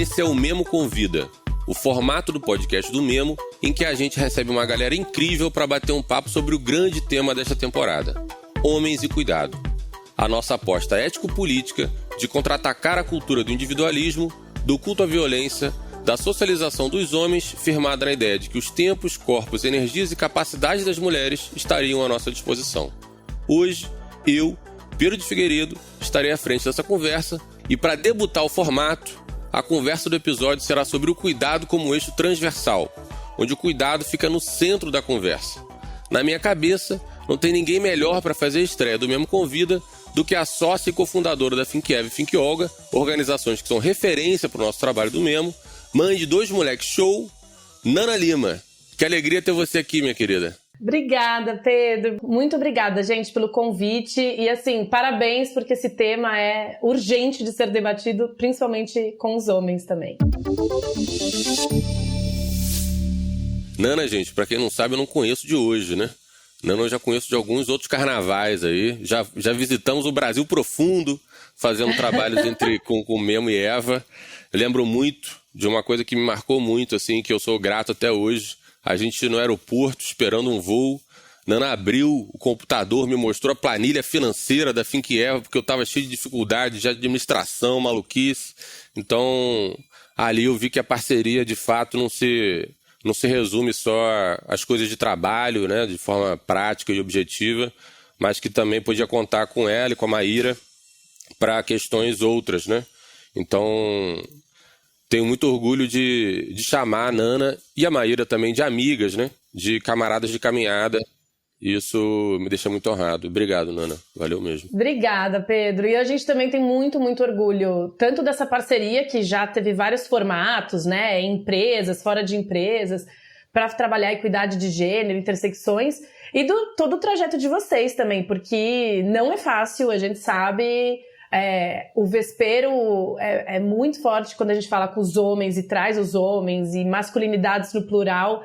Esse é o Memo Convida, o formato do podcast do Memo, em que a gente recebe uma galera incrível para bater um papo sobre o grande tema desta temporada: homens e cuidado. A nossa aposta ético-política de contra-atacar a cultura do individualismo, do culto à violência, da socialização dos homens, firmada na ideia de que os tempos, corpos, energias e capacidades das mulheres estariam à nossa disposição. Hoje, eu, Pedro de Figueiredo, estarei à frente dessa conversa e, para debutar o formato, a conversa do episódio será sobre o cuidado como eixo transversal, onde o cuidado fica no centro da conversa. Na minha cabeça, não tem ninguém melhor para fazer a estreia do Memo Convida do que a sócia e cofundadora da Think Eva e Think Olga, organizações que são referência para o nosso trabalho do Memo, mãe de 2 moleques show, Nana Lima. Que alegria ter você aqui, minha querida. Obrigada, Pedro. Muito obrigada, gente, pelo convite. E, assim, parabéns, porque esse tema é urgente de ser debatido, principalmente com os homens também. Nana, gente, pra quem não sabe, eu não conheço de hoje, né? Nana eu já conheço de alguns outros carnavais aí. Já visitamos o Brasil profundo, fazendo trabalhos com Memo e Eva. Eu lembro muito de uma coisa que me marcou muito, assim, que eu sou grato até hoje. A gente no aeroporto, esperando um voo. Nana abriu o computador, me mostrou a planilha financeira da Think Eva, porque eu estava cheio de dificuldade de administração, maluquice. Então, ali eu vi que a parceria, de fato, não se resume só às coisas de trabalho, né, de forma prática e objetiva, mas que também podia contar com ela e com a Maíra para questões outras, né? Então, tenho muito orgulho de chamar a Nana e a Maíra também de amigas, né? De camaradas de caminhada. Isso me deixa muito honrado. Obrigado, Nana. Valeu mesmo. Obrigada, Pedro. E a gente também tem muito, muito orgulho, tanto dessa parceria, que já teve vários formatos, né? Em empresas, fora de empresas, para trabalhar equidade de gênero, intersecções, e todo o trajeto de vocês também, porque não é fácil, a gente sabe. O vespeiro é muito forte quando a gente fala com os homens e traz os homens e masculinidades no plural.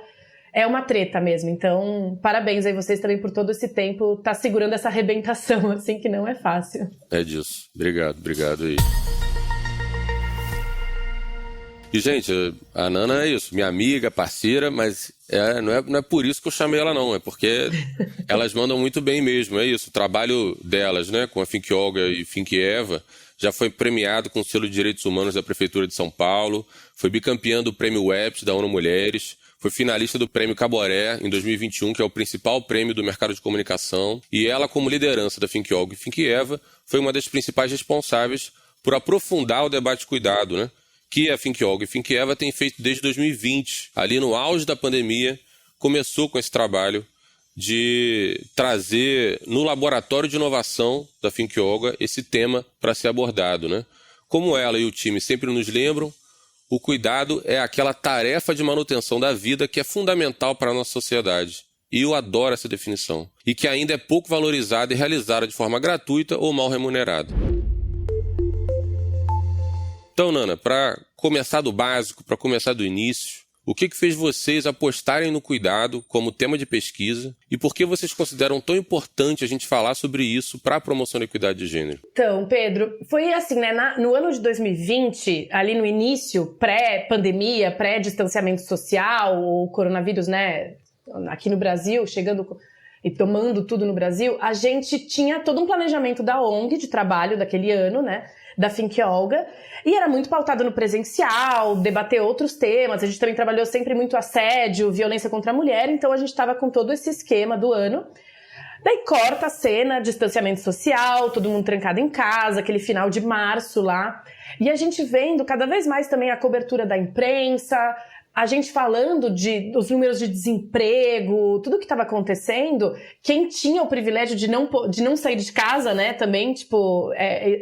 É uma treta mesmo. Então, parabéns aí vocês também por todo esse tempo tá segurando essa arrebentação, assim, que não é fácil. É disso. Obrigado aí. E, gente, a Nana é isso, minha amiga, parceira, mas não é por isso que eu chamei ela, não. É porque elas mandam muito bem mesmo, é isso. O trabalho delas, né, com a Think Olga e Think Eva, já foi premiado com o selo de Direitos Humanos da Prefeitura de São Paulo, foi bicampeã do Prêmio Webs da ONU Mulheres, foi finalista do Prêmio Caboré em 2021, que é o principal prêmio do mercado de comunicação, e ela, como liderança da Think Olga e Think Eva, foi uma das principais responsáveis por aprofundar o debate de cuidado, né, que a Think Olga e Think Eva tem feito desde 2020. Ali no auge da pandemia, começou com esse trabalho de trazer no laboratório de inovação da Think Olga esse tema para ser abordado, né? Como ela e o time sempre nos lembram, o cuidado é aquela tarefa de manutenção da vida que é fundamental para a nossa sociedade. E eu adoro essa definição. E que ainda é pouco valorizada e realizada de forma gratuita ou mal remunerada. Então, Nana, para começar do básico, para começar do início, o que fez vocês apostarem no cuidado como tema de pesquisa e por que vocês consideram tão importante a gente falar sobre isso para a promoção da equidade de gênero? Então, Pedro, foi assim, né? No ano de 2020, ali no início, pré-pandemia, pré-distanciamento social, o coronavírus, né, aqui no Brasil, chegando e tomando tudo no Brasil, a gente tinha todo um planejamento da ONG de trabalho daquele ano, né? Da Think Olga, e era muito pautado no presencial, debater outros temas. A gente também trabalhou sempre muito assédio, violência contra a mulher, então a gente estava com todo esse esquema do ano. Daí corta a cena, distanciamento social, todo mundo trancado em casa, aquele final de março lá, e a gente vendo cada vez mais também a cobertura da imprensa, a gente falando dos números de desemprego, tudo que estava acontecendo. Quem tinha o privilégio de não sair de casa, né, também,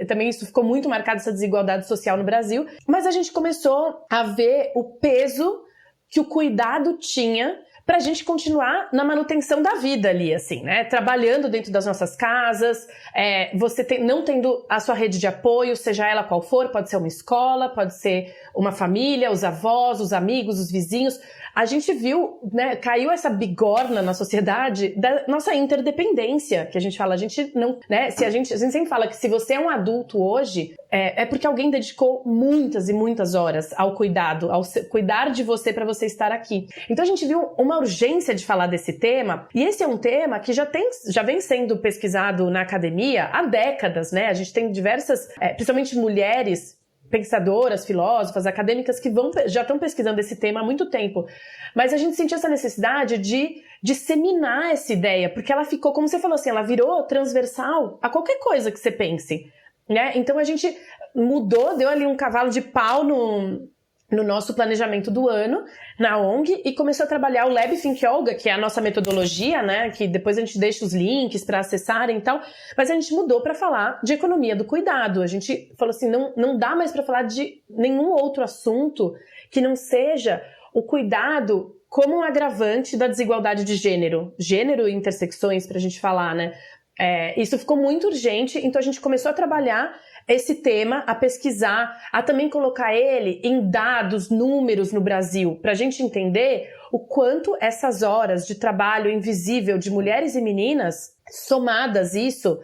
também isso ficou muito marcado, essa desigualdade social no Brasil. Mas a gente começou a ver o peso que o cuidado tinha pra gente continuar na manutenção da vida ali, assim, né? Trabalhando dentro das nossas casas, não tendo a sua rede de apoio, seja ela qual for, pode ser uma escola, pode ser uma família, os avós, os amigos, os vizinhos. A gente viu, né, caiu essa bigorna na sociedade da nossa interdependência, que a gente fala, a gente não, né, a gente sempre fala que se você é um adulto hoje, é porque alguém dedicou muitas e muitas horas ao cuidado, cuidar de você para você estar aqui. Então a gente viu uma urgência de falar desse tema, e esse é um tema que já vem sendo pesquisado na academia há décadas, né? A gente tem diversas, principalmente mulheres pensadoras, filósofas, acadêmicas que já estão pesquisando esse tema há muito tempo. Mas a gente sentiu essa necessidade de disseminar essa ideia, porque ela ficou, como você falou assim, ela virou transversal a qualquer coisa que você pense, né? Então a gente mudou, deu ali um cavalo de pau no nosso planejamento do ano, na ONG, e começou a trabalhar o Lab Think Yoga, que é a nossa metodologia, né, que depois a gente deixa os links para acessarem e tal, mas a gente mudou para falar de economia do cuidado. A gente falou assim, não dá mais para falar de nenhum outro assunto que não seja o cuidado como um agravante da desigualdade de gênero e intersecções, para a gente falar, né. Isso ficou muito urgente, então a gente começou a trabalhar esse tema, a pesquisar, a também colocar ele em dados, números no Brasil, para a gente entender o quanto essas horas de trabalho invisível de mulheres e meninas, somadas isso,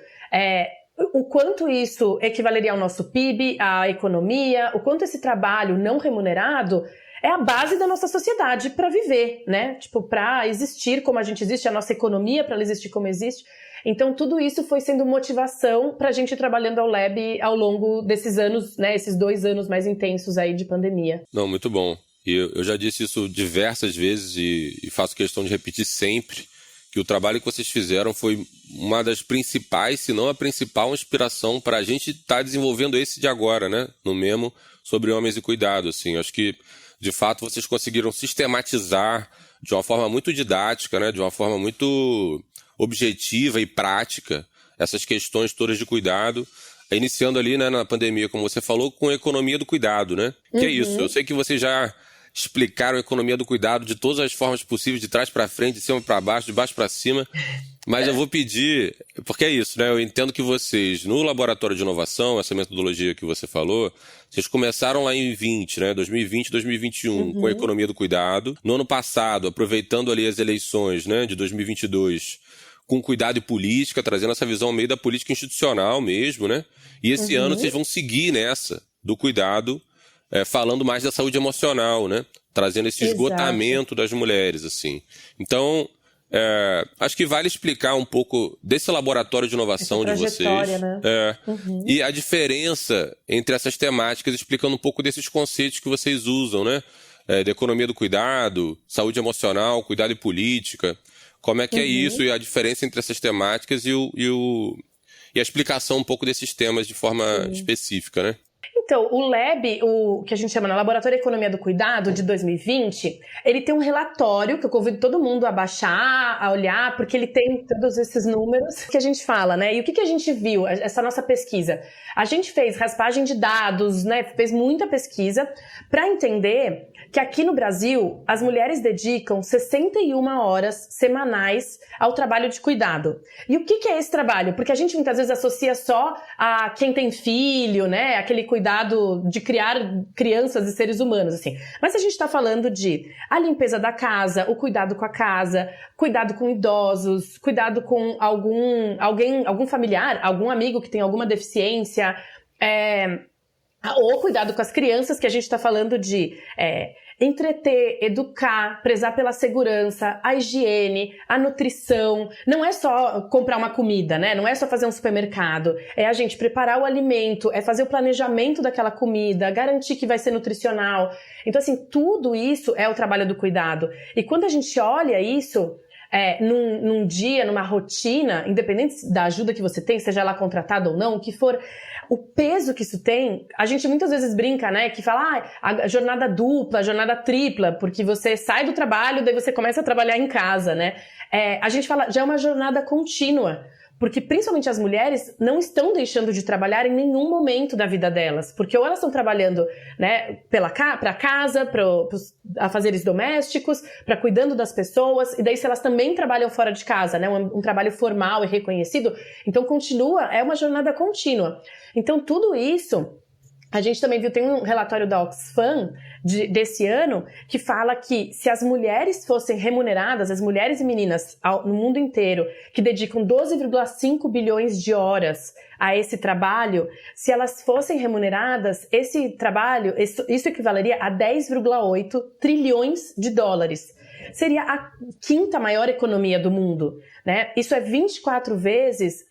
o quanto isso equivaleria ao nosso PIB, à economia, o quanto esse trabalho não remunerado é a base da nossa sociedade para viver, né? Tipo, para existir como a gente existe, a nossa economia para ela existir como existe. Então, tudo isso foi sendo motivação para a gente ir trabalhando ao Lab ao longo desses anos, né? Esses 2 anos mais intensos aí de pandemia. Não, muito bom. E eu já disse isso diversas vezes e faço questão de repetir sempre, que o trabalho que vocês fizeram foi uma das principais, se não a principal inspiração para a gente estar desenvolvendo esse de agora, né? No Memo, sobre homens e cuidado, assim. Acho que, de fato, vocês conseguiram sistematizar de uma forma muito didática, né? De uma forma muito objetiva e prática essas questões todas de cuidado, iniciando ali, né, na pandemia, como você falou, com a economia do cuidado, né? Que é isso, eu sei que vocês já explicaram a economia do cuidado de todas as formas possíveis, de trás para frente, de cima para baixo, de baixo para cima, mas eu vou pedir, porque é isso, né? Eu entendo que vocês, no Laboratório de Inovação, essa metodologia que você falou, vocês começaram lá em 2020, 2021, com a economia do cuidado. No ano passado, aproveitando ali as eleições, né, de 2022, com cuidado e política, trazendo essa visão meio da política institucional mesmo, né? E esse ano vocês vão seguir nessa, do cuidado, falando mais da saúde emocional, né? Trazendo esse esgotamento das mulheres, assim. Então, acho que vale explicar um pouco desse laboratório de inovação de vocês. Né? E a diferença entre essas temáticas, explicando um pouco desses conceitos que vocês usam, né? Da economia do cuidado, saúde emocional, cuidado e política. Como é que é isso e a diferença entre essas temáticas e a explicação um pouco desses temas de forma específica, né? Então, o Lab, o que a gente chama de Laboratório de Economia do Cuidado, de 2020, ele tem um relatório que eu convido todo mundo a baixar, a olhar, porque ele tem todos esses números que a gente fala, né? E o que a gente viu, essa nossa pesquisa? A gente fez raspagem de dados, né? Fez muita pesquisa para entender que aqui no Brasil, as mulheres dedicam 61 horas semanais ao trabalho de cuidado. E o que é esse trabalho? Porque a gente muitas vezes associa só a quem tem filho, né? Aquele cuidado de criar crianças e seres humanos, assim. Mas a gente está falando de a limpeza da casa, o cuidado com a casa, cuidado com idosos, cuidado com algum familiar, algum amigo que tem alguma deficiência, ou cuidado com as crianças, que a gente está falando de entreter, educar, prezar pela segurança, a higiene, a nutrição. Não é só comprar uma comida, né? Não é só fazer um supermercado. É a gente preparar o alimento, é fazer o planejamento daquela comida, garantir que vai ser nutricional. Então, assim, tudo isso é o trabalho do cuidado. E quando a gente olha isso, num dia, numa rotina, independente da ajuda que você tem, seja ela contratada ou não, o que for, o peso que isso tem, a gente muitas vezes brinca, né, que fala, a jornada dupla, a jornada tripla, porque você sai do trabalho, daí você começa a trabalhar em casa, né? A gente fala, já é uma jornada contínua, porque principalmente as mulheres não estão deixando de trabalhar em nenhum momento da vida delas, porque ou elas estão trabalhando, né, para casa, para afazeres domésticos, para cuidando das pessoas, e daí se elas também trabalham fora de casa, né, um trabalho formal e reconhecido, então é uma jornada contínua. Então tudo isso A gente também viu, tem um relatório da Oxfam desse ano que fala que se as mulheres fossem remuneradas, as mulheres e meninas no mundo inteiro que dedicam 12,5 bilhões de horas a esse trabalho, se elas fossem remuneradas, esse trabalho, isso equivaleria a 10,8 trilhões de dólares. Seria a 5ª maior economia do mundo, né? Isso é 24 vezes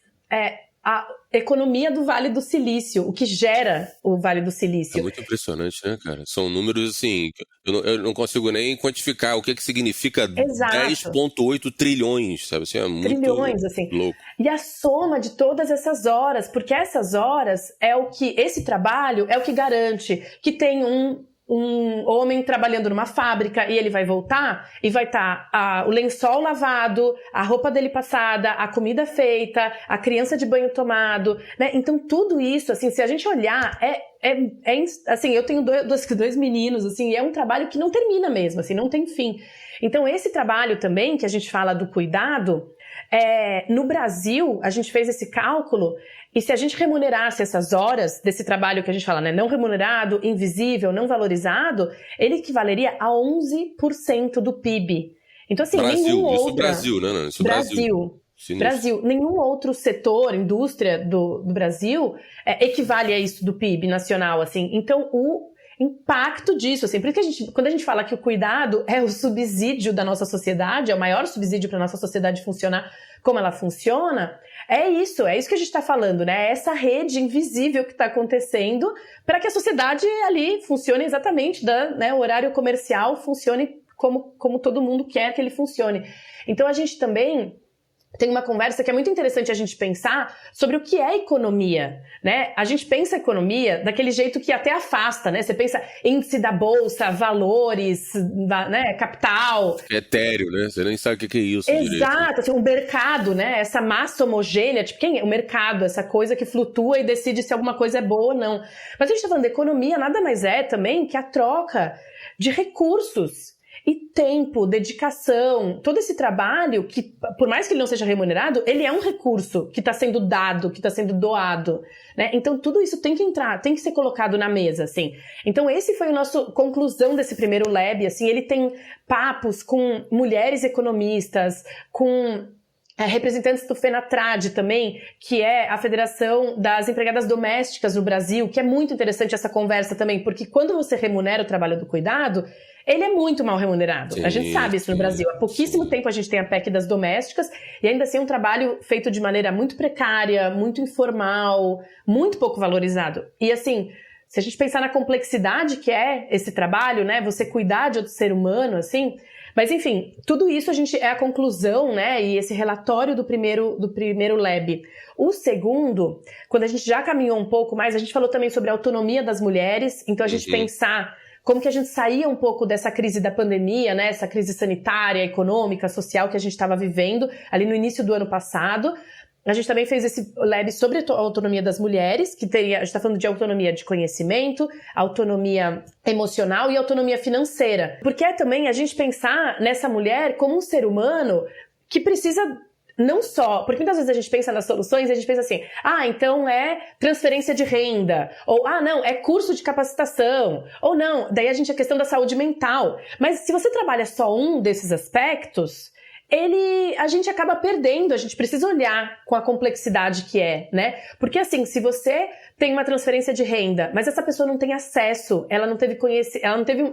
a economia do Vale do Silício, o que gera o Vale do Silício. É muito impressionante, né, cara? São números, assim, eu não consigo nem quantificar o que significa 10,8 trilhões, sabe? Assim, é muito trilhões, assim. Louco. E a soma de todas essas horas, porque essas horas esse trabalho é o que garante que tem um homem trabalhando numa fábrica e ele vai voltar e vai estar o lençol lavado, a roupa dele passada, a comida feita, a criança de banho tomado, né? Então tudo isso, assim, se a gente olhar, assim, eu tenho dois meninos, assim, e é um trabalho que não termina mesmo, assim, não tem fim. Então esse trabalho também, que a gente fala do cuidado, no Brasil, a gente fez esse cálculo, e se a gente remunerasse essas horas desse trabalho que a gente fala, né, não remunerado, invisível, não valorizado, ele equivaleria a 11% do PIB. Então, assim, nenhum outro... Isso Brasil, né? Isso Brasil. Nenhum outro setor, indústria do Brasil equivale a isso do PIB nacional, assim. Então, o impacto disso, assim, porque quando a gente fala que o cuidado é o subsídio da nossa sociedade, é o maior subsídio para a nossa sociedade funcionar como ela funciona, é isso que a gente está falando, né? É essa rede invisível que está acontecendo para que a sociedade ali funcione exatamente, né, o horário comercial funcione como todo mundo quer que ele funcione. Então a gente também tem uma conversa que é muito interessante a gente pensar sobre o que é economia, né? A gente pensa economia daquele jeito que até afasta, né? Você pensa índice da bolsa, valores, né? Capital. É etéreo, né? Você nem sabe o que é isso. Exato, assim, o mercado, né? Essa massa homogênea, tipo, quem é o mercado? Essa coisa que flutua e decide se alguma coisa é boa ou não. Mas a gente tá falando de economia, nada mais é também que a troca de recursos. E tempo, dedicação, todo esse trabalho que, por mais que ele não seja remunerado, ele é um recurso que está sendo dado, que está sendo doado, né? Então tudo isso tem que entrar, tem que ser colocado na mesa, assim. Então esse foi a nossa conclusão desse primeiro lab, assim, ele tem papos com mulheres economistas, com representantes do FENATRAD também, que é a Federação das Empregadas Domésticas no Brasil, que é muito interessante essa conversa também, porque quando você remunera o trabalho do cuidado, ele é muito mal remunerado. Sim, a gente sabe isso no Brasil. Há pouquíssimo tempo a gente tem a PEC das domésticas e ainda assim é um trabalho feito de maneira muito precária, muito informal, muito pouco valorizado. E assim, se a gente pensar na complexidade que é esse trabalho, né, você cuidar de outro ser humano, assim... Mas enfim, tudo isso é a conclusão, né, e esse relatório do primeiro lab. O segundo, quando a gente já caminhou um pouco mais, a gente falou também sobre a autonomia das mulheres, então a gente pensar como que a gente saía um pouco dessa crise da pandemia, né, essa crise sanitária, econômica, social que a gente estava vivendo ali no início do ano passado. A gente também fez esse lab sobre a autonomia das mulheres, a gente está falando de autonomia de conhecimento, autonomia emocional e autonomia financeira. Porque é também a gente pensar nessa mulher como um ser humano que precisa não só... Porque muitas vezes a gente pensa nas soluções e a gente pensa assim, então é transferência de renda, ou não, é curso de capacitação, ou não, daí a questão da saúde mental. Mas se você trabalha só um desses aspectos... a gente acaba perdendo, a gente precisa olhar com a complexidade que é, né? Porque assim, se você tem uma transferência de renda, mas essa pessoa não tem acesso, ela não teve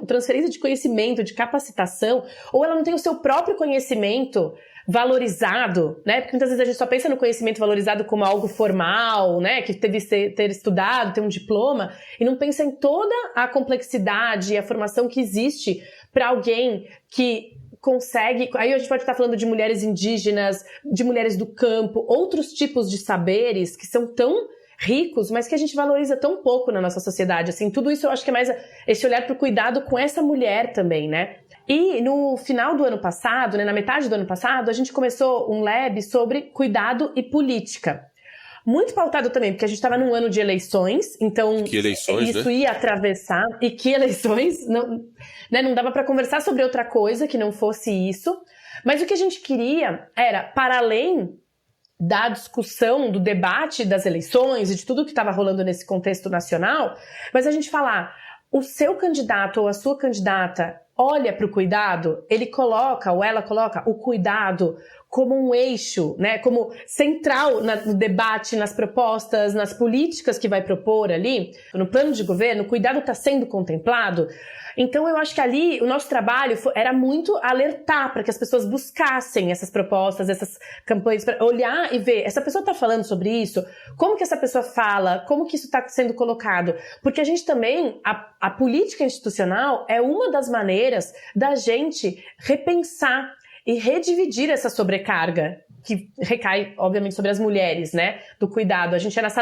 transferência de conhecimento, de capacitação, ou ela não tem o seu próprio conhecimento valorizado, né? Porque muitas vezes a gente só pensa no conhecimento valorizado como algo formal, né? Que teve ter estudado, ter um diploma, e não pensa em toda a complexidade e a formação que existe para alguém que consegue... Aí a gente pode estar falando de mulheres indígenas, de mulheres do campo, outros tipos de saberes que são tão ricos, mas que a gente valoriza tão pouco na nossa sociedade. Assim, tudo isso eu acho que é mais esse olhar para o cuidado com essa mulher também, né? E no final do ano passado, né, na metade do ano passado, a gente começou um lab sobre cuidado e política. Muito pautado também, porque a gente estava num ano de eleições, então que eleições, isso, né? Ia atravessar. E que eleições? Não dava para conversar sobre outra coisa que não fosse isso. Mas o que a gente queria era, para além da discussão, do debate das eleições e de tudo que estava rolando nesse contexto nacional, mas a gente falar, o seu candidato ou a sua candidata olha para o cuidado, ele coloca ou ela coloca o cuidado como um eixo, né, como central no debate, nas propostas, nas políticas que vai propor ali, no plano de governo, o cuidado está sendo contemplado. Então eu acho que ali o nosso trabalho era muito alertar para que as pessoas buscassem essas propostas, essas campanhas, para olhar e ver, essa pessoa está falando sobre isso? Como que essa pessoa fala? Como que isso está sendo colocado? Porque a gente também, a política institucional é uma das maneiras da gente repensar e redividir essa sobrecarga que recai, obviamente, sobre as mulheres, né, do cuidado. A gente é nessa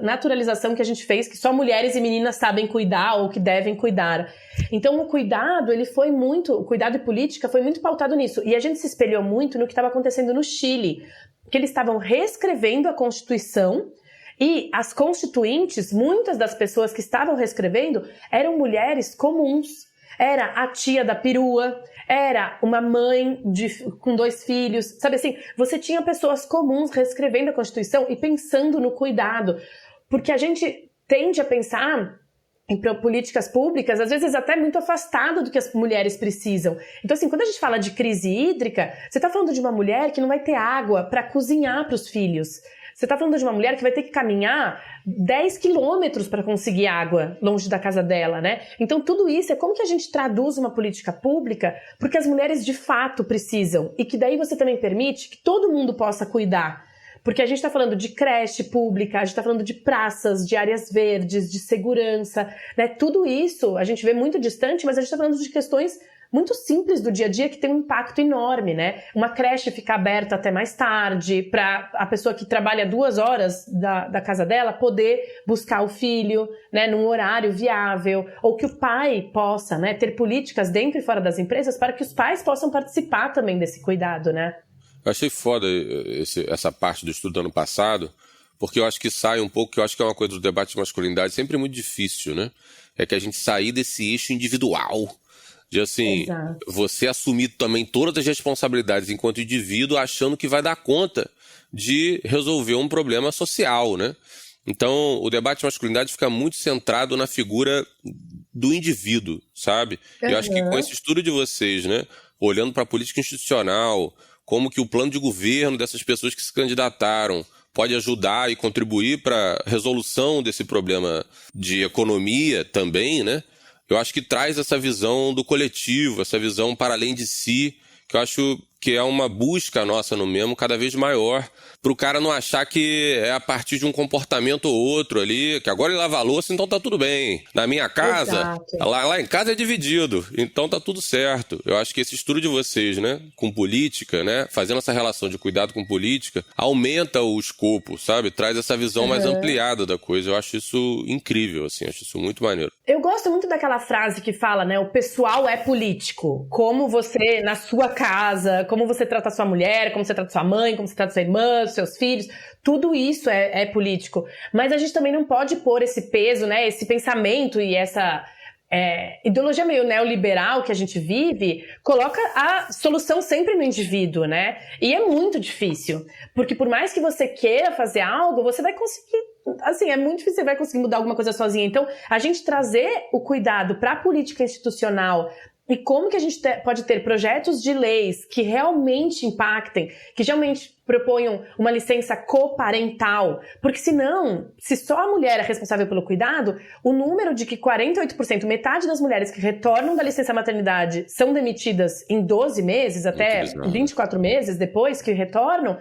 naturalização que a gente fez, que só mulheres e meninas sabem cuidar ou que devem cuidar. Então, o cuidado, o cuidado e política foi muito pautado nisso. E a gente se espelhou muito no que estava acontecendo no Chile, que eles estavam reescrevendo a Constituição. E as constituintes, muitas das pessoas que estavam reescrevendo, eram mulheres comuns. Era a tia da perua, era uma mãe com 2 filhos, sabe assim? Você tinha pessoas comuns reescrevendo a Constituição e pensando no cuidado, porque a gente tende a pensar em políticas públicas, às vezes até muito afastado do que as mulheres precisam. Então assim, quando a gente fala de crise hídrica, você está falando de uma mulher que não vai ter água para cozinhar para os filhos. Você está falando de uma mulher que vai ter que caminhar 10 quilômetros para conseguir água longe da casa dela, né? Então tudo isso é como que a gente traduz uma política pública porque as mulheres de fato precisam e que daí você também permite que todo mundo possa cuidar. Porque a gente está falando de creche pública, a gente está falando de praças, de áreas verdes, de segurança, né? Tudo isso a gente vê muito distante, mas a gente está falando de questões muito simples do dia a dia que tem um impacto enorme, né? Uma creche ficar aberta até mais tarde, para a pessoa que trabalha 2 horas da casa dela poder buscar o filho, né, num horário viável, ou que o pai possa, né, ter políticas dentro e fora das empresas para que os pais possam participar também desse cuidado, né? Eu achei foda essa parte do estudo do ano passado, porque eu acho que sai um pouco, que eu acho que é uma coisa do debate de masculinidade sempre muito difícil, né? É que a gente sair desse eixo individual, de assim, Exato. Você assumir também todas as responsabilidades enquanto indivíduo, achando que vai dar conta de resolver um problema social, né? Então, o debate de masculinidade fica muito centrado na figura do indivíduo, sabe? Uhum. Eu acho que com esse estudo de vocês, né, olhando para a política institucional, como que o plano de governo dessas pessoas que se candidataram pode ajudar e contribuir para a resolução desse problema de economia também, né? Eu acho que traz essa visão do coletivo, essa visão para além de si, que eu acho que é uma busca nossa no mesmo cada vez maior, para o cara não achar que é a partir de um comportamento ou outro ali, que agora ele lava a louça, então tá tudo bem. Na minha casa, lá em casa é dividido, então tá tudo certo. Eu acho que esse estudo de vocês, né, com política, né, fazendo essa relação de cuidado com política, aumenta o escopo, sabe? Traz essa visão mais ampliada da coisa. Eu acho isso incrível, assim, acho isso muito maneiro. Eu gosto muito daquela frase que fala, né, o pessoal é político. Como você, na sua casa, como você trata a sua mulher, como você trata a sua mãe, como você trata a sua irmã, os seus filhos, tudo isso é político. Mas a gente também não pode pôr esse peso, né, esse pensamento e essa ideologia meio neoliberal que a gente vive, coloca a solução sempre no indivíduo, né? E é muito difícil, porque por mais que você queira fazer algo, você vai conseguir, assim, é muito difícil, você vai conseguir mudar alguma coisa sozinha. Então, a gente trazer o cuidado para a política institucional e como que a gente pode ter projetos de leis que realmente impactem, que realmente proponham uma licença coparental, porque senão, se só a mulher é responsável pelo cuidado, o número de que 48%, metade das mulheres que retornam da licença maternidade são demitidas em 12 meses, até 24 meses depois que retornam,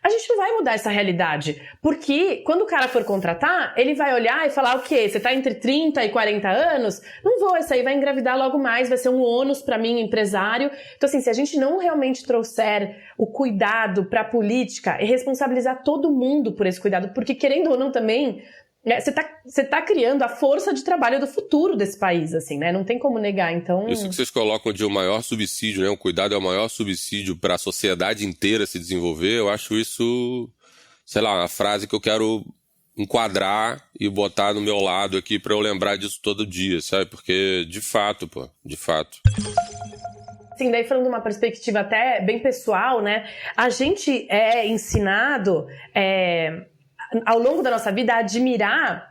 a gente não vai mudar essa realidade, porque quando o cara for contratar, ele vai olhar e falar, o quê? Você tá entre 30 e 40 anos? Não vou, essa aí vai engravidar logo mais, vai ser um ônus para mim, empresário. Então assim, se a gente não realmente trouxer o cuidado para a política e responsabilizar todo mundo por esse cuidado, porque querendo ou não também, você tá criando a força de trabalho do futuro desse país, assim, né? Não tem como negar, então... Isso que vocês colocam de o maior subsídio, né? O cuidado é o maior subsídio para a sociedade inteira se desenvolver. Eu acho isso, sei lá, uma frase que eu quero enquadrar e botar no meu lado aqui para eu lembrar disso todo dia, sabe? Porque, de fato, de fato... Assim, daí falando de uma perspectiva até bem pessoal, né? A gente é ensinado ao longo da nossa vida a admirar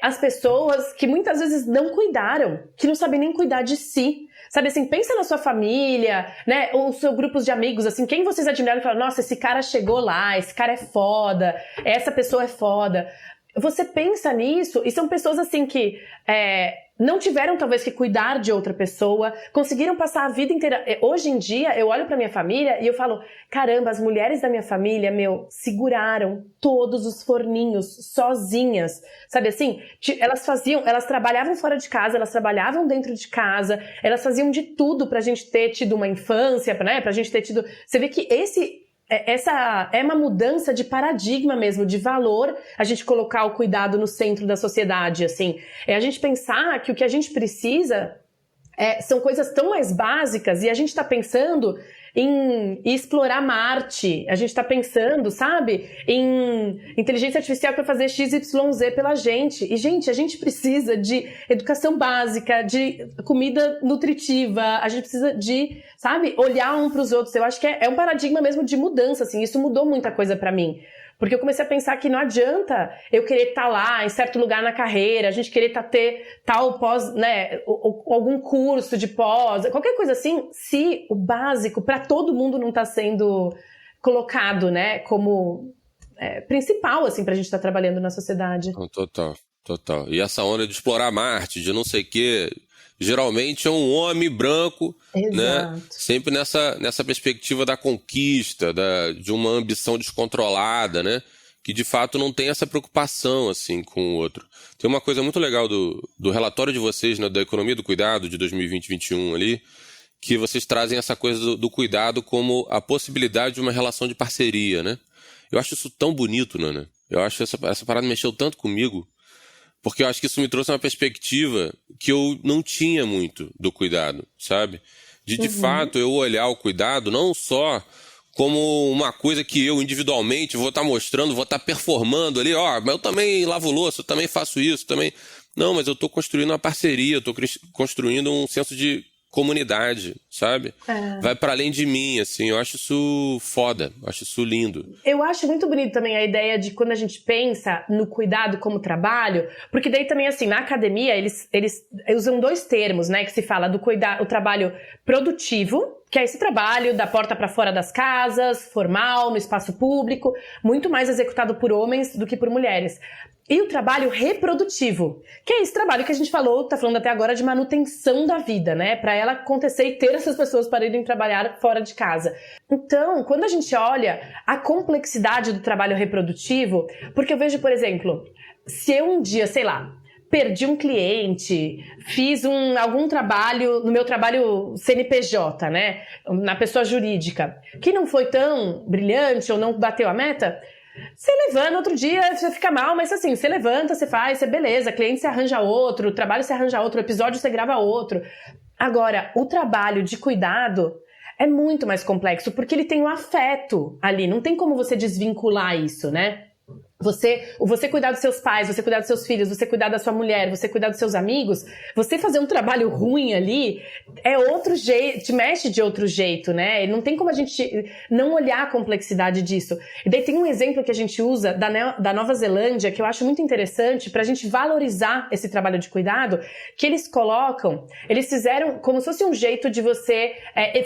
as pessoas que muitas vezes não cuidaram, que não sabem nem cuidar de si. Sabe assim, pensa na sua família, né? Ou os seus grupos de amigos, assim, quem vocês admiraram e falaram, nossa, esse cara chegou lá, esse cara é foda, essa pessoa é foda. Você pensa nisso e são pessoas assim que não tiveram talvez que cuidar de outra pessoa, conseguiram passar a vida inteira. Hoje em dia eu olho pra minha família e eu falo, caramba, as mulheres da minha família, seguraram todos os forninhos sozinhas, sabe assim? Elas trabalhavam fora de casa, elas trabalhavam dentro de casa, elas faziam de tudo pra gente ter tido uma infância, né? Pra gente ter tido... Você vê que essa é uma mudança de paradigma mesmo, de valor, a gente colocar o cuidado no centro da sociedade, assim. É a gente pensar que o que a gente precisa são coisas tão mais básicas e a gente tá pensando em explorar Marte, a gente tá pensando, sabe, em inteligência artificial para fazer XYZ pela gente. E, gente, a gente precisa de educação básica, de comida nutritiva, a gente precisa de, sabe, olhar um para os outros. Eu acho que é um paradigma mesmo de mudança, assim, isso mudou muita coisa para mim. Porque eu comecei a pensar que não adianta eu querer estar lá em certo lugar na carreira, a gente querer ter tal pós, né, ou algum curso de pós, qualquer coisa assim, se o básico para todo mundo não está sendo colocado, né, como principal, assim, pra gente estar trabalhando na sociedade. Total. E essa onda de explorar Marte, de não sei o quê, geralmente é um homem branco, né? Sempre nessa perspectiva da conquista, de uma ambição descontrolada, né? Que de fato não tem essa preocupação assim com o outro. Tem uma coisa muito legal do relatório de vocês, né, da Economia do Cuidado de 2020-21 ali, que vocês trazem essa coisa do cuidado como a possibilidade de uma relação de parceria, né? Eu acho isso tão bonito, Nana. Eu acho essa parada mexeu tanto comigo. Porque eu acho que isso me trouxe uma perspectiva que eu não tinha muito do cuidado, sabe? De fato, eu olhar o cuidado não só como uma coisa que eu individualmente vou estar mostrando, vou estar performando ali, mas eu também lavo louça, eu também faço isso, também... Não, mas eu estou construindo uma parceria, eu estou construindo um senso de comunidade, sabe? Vai para além de mim, assim, eu acho isso foda, acho isso lindo. Eu acho muito bonito também a ideia de quando a gente pensa no cuidado como trabalho, porque daí também, assim, na academia, eles usam dois termos, né, que se fala do o trabalho produtivo, que é esse trabalho da porta para fora das casas, formal, no espaço público, muito mais executado por homens do que por mulheres. E o trabalho reprodutivo, que é esse trabalho que a gente tá falando até agora de manutenção da vida, né? Para ela acontecer e ter essas pessoas para irem trabalhar fora de casa. Então, quando a gente olha a complexidade do trabalho reprodutivo, porque eu vejo, por exemplo, se eu um dia, sei lá, perdi um cliente, fiz algum trabalho, no meu trabalho CNPJ, né? Na pessoa jurídica, que não foi tão brilhante ou não bateu a meta... Você levanta, outro dia você fica mal, mas assim, você levanta, você faz, você beleza, cliente você arranja outro, trabalho você arranja outro, episódio você grava outro. Agora, o trabalho de cuidado é muito mais complexo, porque ele tem um afeto ali, não tem como você desvincular isso, né? Você cuidar dos seus pais, você cuidar dos seus filhos, você cuidar da sua mulher, você cuidar dos seus amigos, você fazer um trabalho ruim ali é outro jeito, te mexe de outro jeito, né? E não tem como a gente não olhar a complexidade disso. E daí tem um exemplo que a gente usa da Nova Zelândia, que eu acho muito interessante pra gente valorizar esse trabalho de cuidado, que eles fizeram como se fosse um jeito de você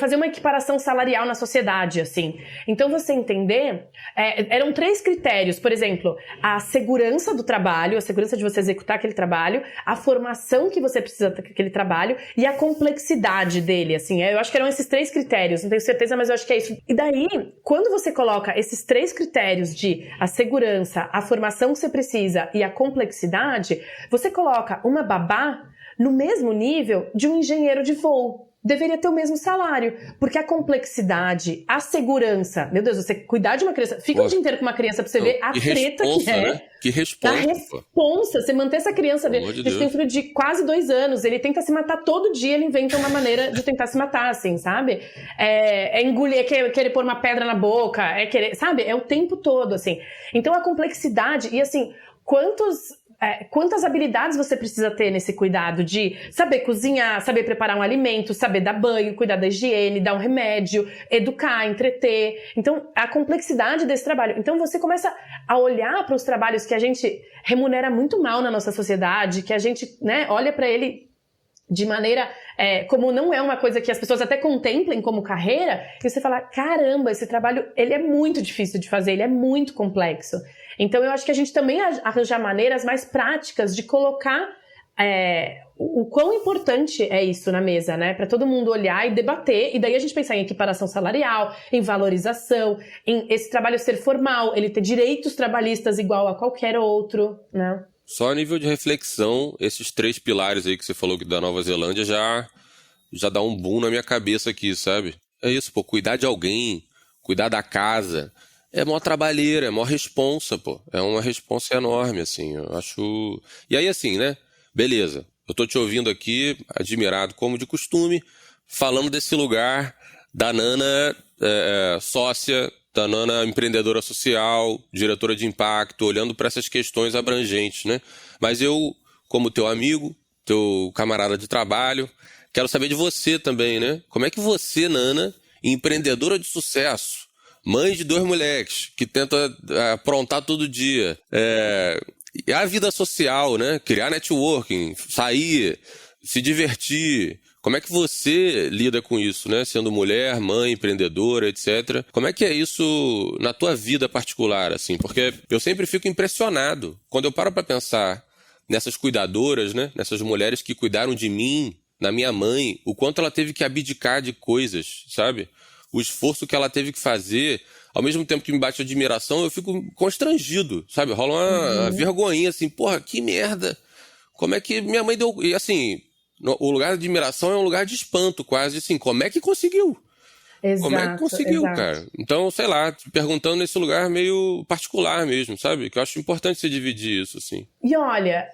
fazer uma equiparação salarial na sociedade, assim. Então você entender, eram 3 critérios, por exemplo, a segurança do trabalho, a segurança de você executar aquele trabalho, a formação que você precisa daquele trabalho e a complexidade dele, assim. Eu acho que eram esses 3 critérios, não tenho certeza, mas eu acho que é isso. E daí, quando você coloca esses 3 critérios de a segurança, a formação que você precisa e a complexidade, você coloca uma babá no mesmo nível de um engenheiro de voo. Deveria ter o mesmo salário, porque a complexidade, a segurança, meu Deus, você cuidar de uma criança, fica o dia inteiro com uma criança pra você ver a treta que é. Né? Que responsa. A responsa, você manter essa criança, a gente tem um filho de quase 2 anos, ele tenta se matar todo dia, ele inventa uma maneira de tentar se matar, assim, sabe? Engolir, querer pôr uma pedra na boca, querer, sabe? É o tempo todo, assim. Então a complexidade, e assim, quantos quantas habilidades você precisa ter nesse cuidado de saber cozinhar, saber preparar um alimento, saber dar banho, cuidar da higiene, dar um remédio, educar, entreter. Então, a complexidade desse trabalho. Então, você começa a olhar para os trabalhos que a gente remunera muito mal na nossa sociedade, que a gente, né, olha para ele de maneira, como não é uma coisa que as pessoas até contemplem como carreira, e você fala, caramba, esse trabalho, ele é muito difícil de fazer, ele é muito complexo. Então, eu acho que a gente também arranjar maneiras mais práticas de colocar o quão importante é isso na mesa, né? Para todo mundo olhar e debater, e daí a gente pensar em equiparação salarial, em valorização, em esse trabalho ser formal, ele ter direitos trabalhistas igual a qualquer outro, né? Só a nível de reflexão, esses 3 pilares aí que você falou que da Nova Zelândia já dá um boom na minha cabeça aqui, sabe? É isso, pô, cuidar de alguém, cuidar da casa, é mó trabalheira, é mó responsa, pô. É uma responsa enorme, assim, eu acho... E aí, assim, né? Beleza, eu tô te ouvindo aqui, admirado como de costume, falando desse lugar da Nana sócia, da Nana empreendedora social, diretora de impacto, olhando para essas questões abrangentes, né? Mas eu, como teu amigo, teu camarada de trabalho, quero saber de você também, né? Como é que você, Nana, empreendedora de sucesso, mãe de 2 moleques, que tenta aprontar todo dia, a vida social, né? Criar networking, sair, se divertir. Como é que você lida com isso, né? Sendo mulher, mãe, empreendedora, etc. Como é que é isso na tua vida particular, assim? Porque eu sempre fico impressionado quando eu paro para pensar nessas cuidadoras, né? Nessas mulheres que cuidaram de mim, na minha mãe, o quanto ela teve que abdicar de coisas, sabe? O esforço que ela teve que fazer, ao mesmo tempo que me bate admiração, eu fico constrangido, sabe? Rola uma vergonhinha, assim, porra, que merda! Como é que minha mãe deu... E assim, o lugar de admiração é um lugar de espanto, quase, assim, como é que conseguiu? Exato, como é que conseguiu, cara? Então, sei lá, te perguntando nesse lugar meio particular mesmo, sabe? Que eu acho importante você dividir isso, assim. E olha,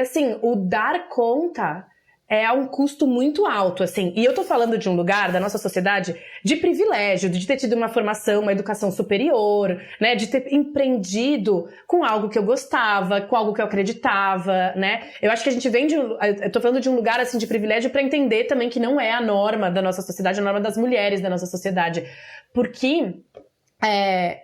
assim, o dar conta é um custo muito alto, assim. E eu tô falando de um lugar da nossa sociedade de privilégio, de ter tido uma formação, uma educação superior, né? De ter empreendido com algo que eu gostava, com algo que eu acreditava, né? Eu acho que a gente vem eu tô falando de um lugar, assim, de privilégio pra entender também que não é a norma da nossa sociedade, a norma das mulheres da nossa sociedade. Porque...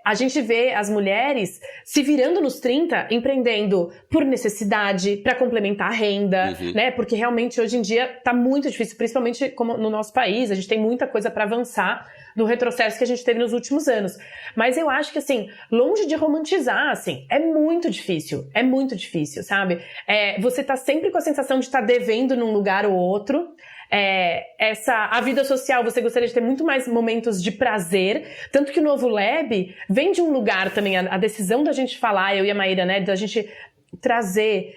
a gente vê as mulheres se virando nos 30, empreendendo por necessidade, para complementar a renda, né? Porque realmente hoje em dia tá muito difícil, principalmente como no nosso país, a gente tem muita coisa para avançar no retrocesso que a gente teve nos últimos anos. Mas eu acho que, assim, longe de romantizar, assim, é muito difícil, sabe? Você tá sempre com a sensação de estar devendo num lugar ou outro. A vida social, você gostaria de ter muito mais momentos de prazer, tanto que o Novo Lab vem de um lugar também, a decisão da gente falar, eu e a Maíra, né, da gente trazer,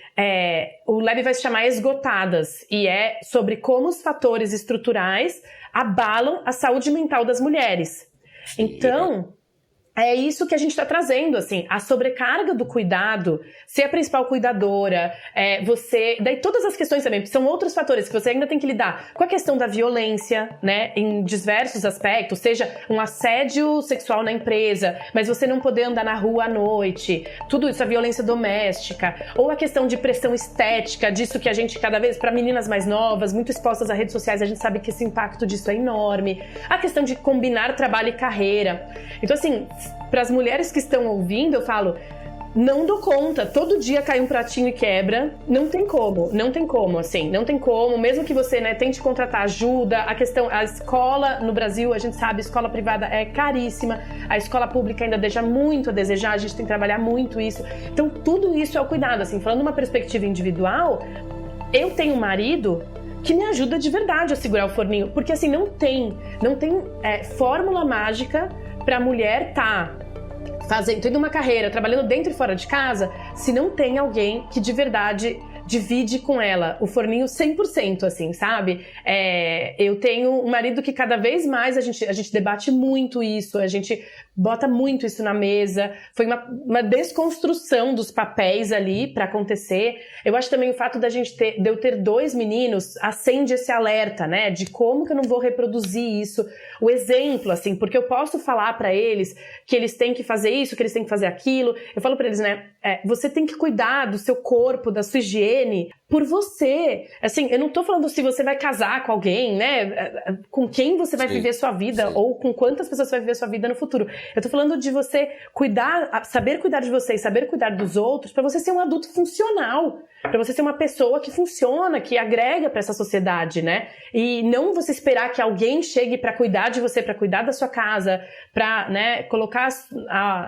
o Lab vai se chamar Esgotadas, e é sobre como os fatores estruturais abalam a saúde mental das mulheres. Então... é isso que a gente está trazendo, assim, a sobrecarga do cuidado, ser a principal cuidadora, daí todas as questões também, são outros fatores que você ainda tem que lidar com a questão da violência, né, em diversos aspectos, seja um assédio sexual na empresa, mas você não poder andar na rua à noite, tudo isso, a violência doméstica, ou a questão de pressão estética, disso que a gente cada vez, para meninas mais novas, muito expostas a redes sociais, a gente sabe que esse impacto disso é enorme, a questão de combinar trabalho e carreira. Então, assim, para as mulheres que estão ouvindo, eu falo, não dou conta, todo dia cai um pratinho e quebra, não tem como, assim, não tem como, mesmo que você, né, tente contratar ajuda, a escola no Brasil, a gente sabe, a escola privada é caríssima, a escola pública ainda deixa muito a desejar, a gente tem que trabalhar muito isso, então tudo isso é o cuidado, assim, falando de uma perspectiva individual, eu tenho um marido que me ajuda de verdade a segurar o forninho, porque assim, não tem fórmula mágica pra mulher tendo uma carreira, trabalhando dentro e fora de casa, se não tem alguém que de verdade divide com ela o forninho 100%, assim, sabe? Eu tenho um marido que cada vez mais a gente debate muito isso, a gente bota muito isso na mesa. Foi uma desconstrução dos papéis ali para acontecer. Eu acho também o fato de eu ter 2 meninos acende esse alerta, né? De como que eu não vou reproduzir isso. O exemplo, assim, porque eu posso falar para eles que eles têm que fazer isso, que eles têm que fazer aquilo. Eu falo para eles, né? Você tem que cuidar do seu corpo, da sua higiene, por você. Assim, eu não tô falando se você vai casar com alguém, né? Com quem você vai viver sua vida, ou com quantas pessoas você vai viver sua vida no futuro. Eu tô falando de você saber cuidar de você e saber cuidar dos outros para você ser um adulto funcional, para você ser uma pessoa que funciona, que agrega para essa sociedade, né? E não você esperar que alguém chegue para cuidar de você, para cuidar da sua casa, para, né, colocar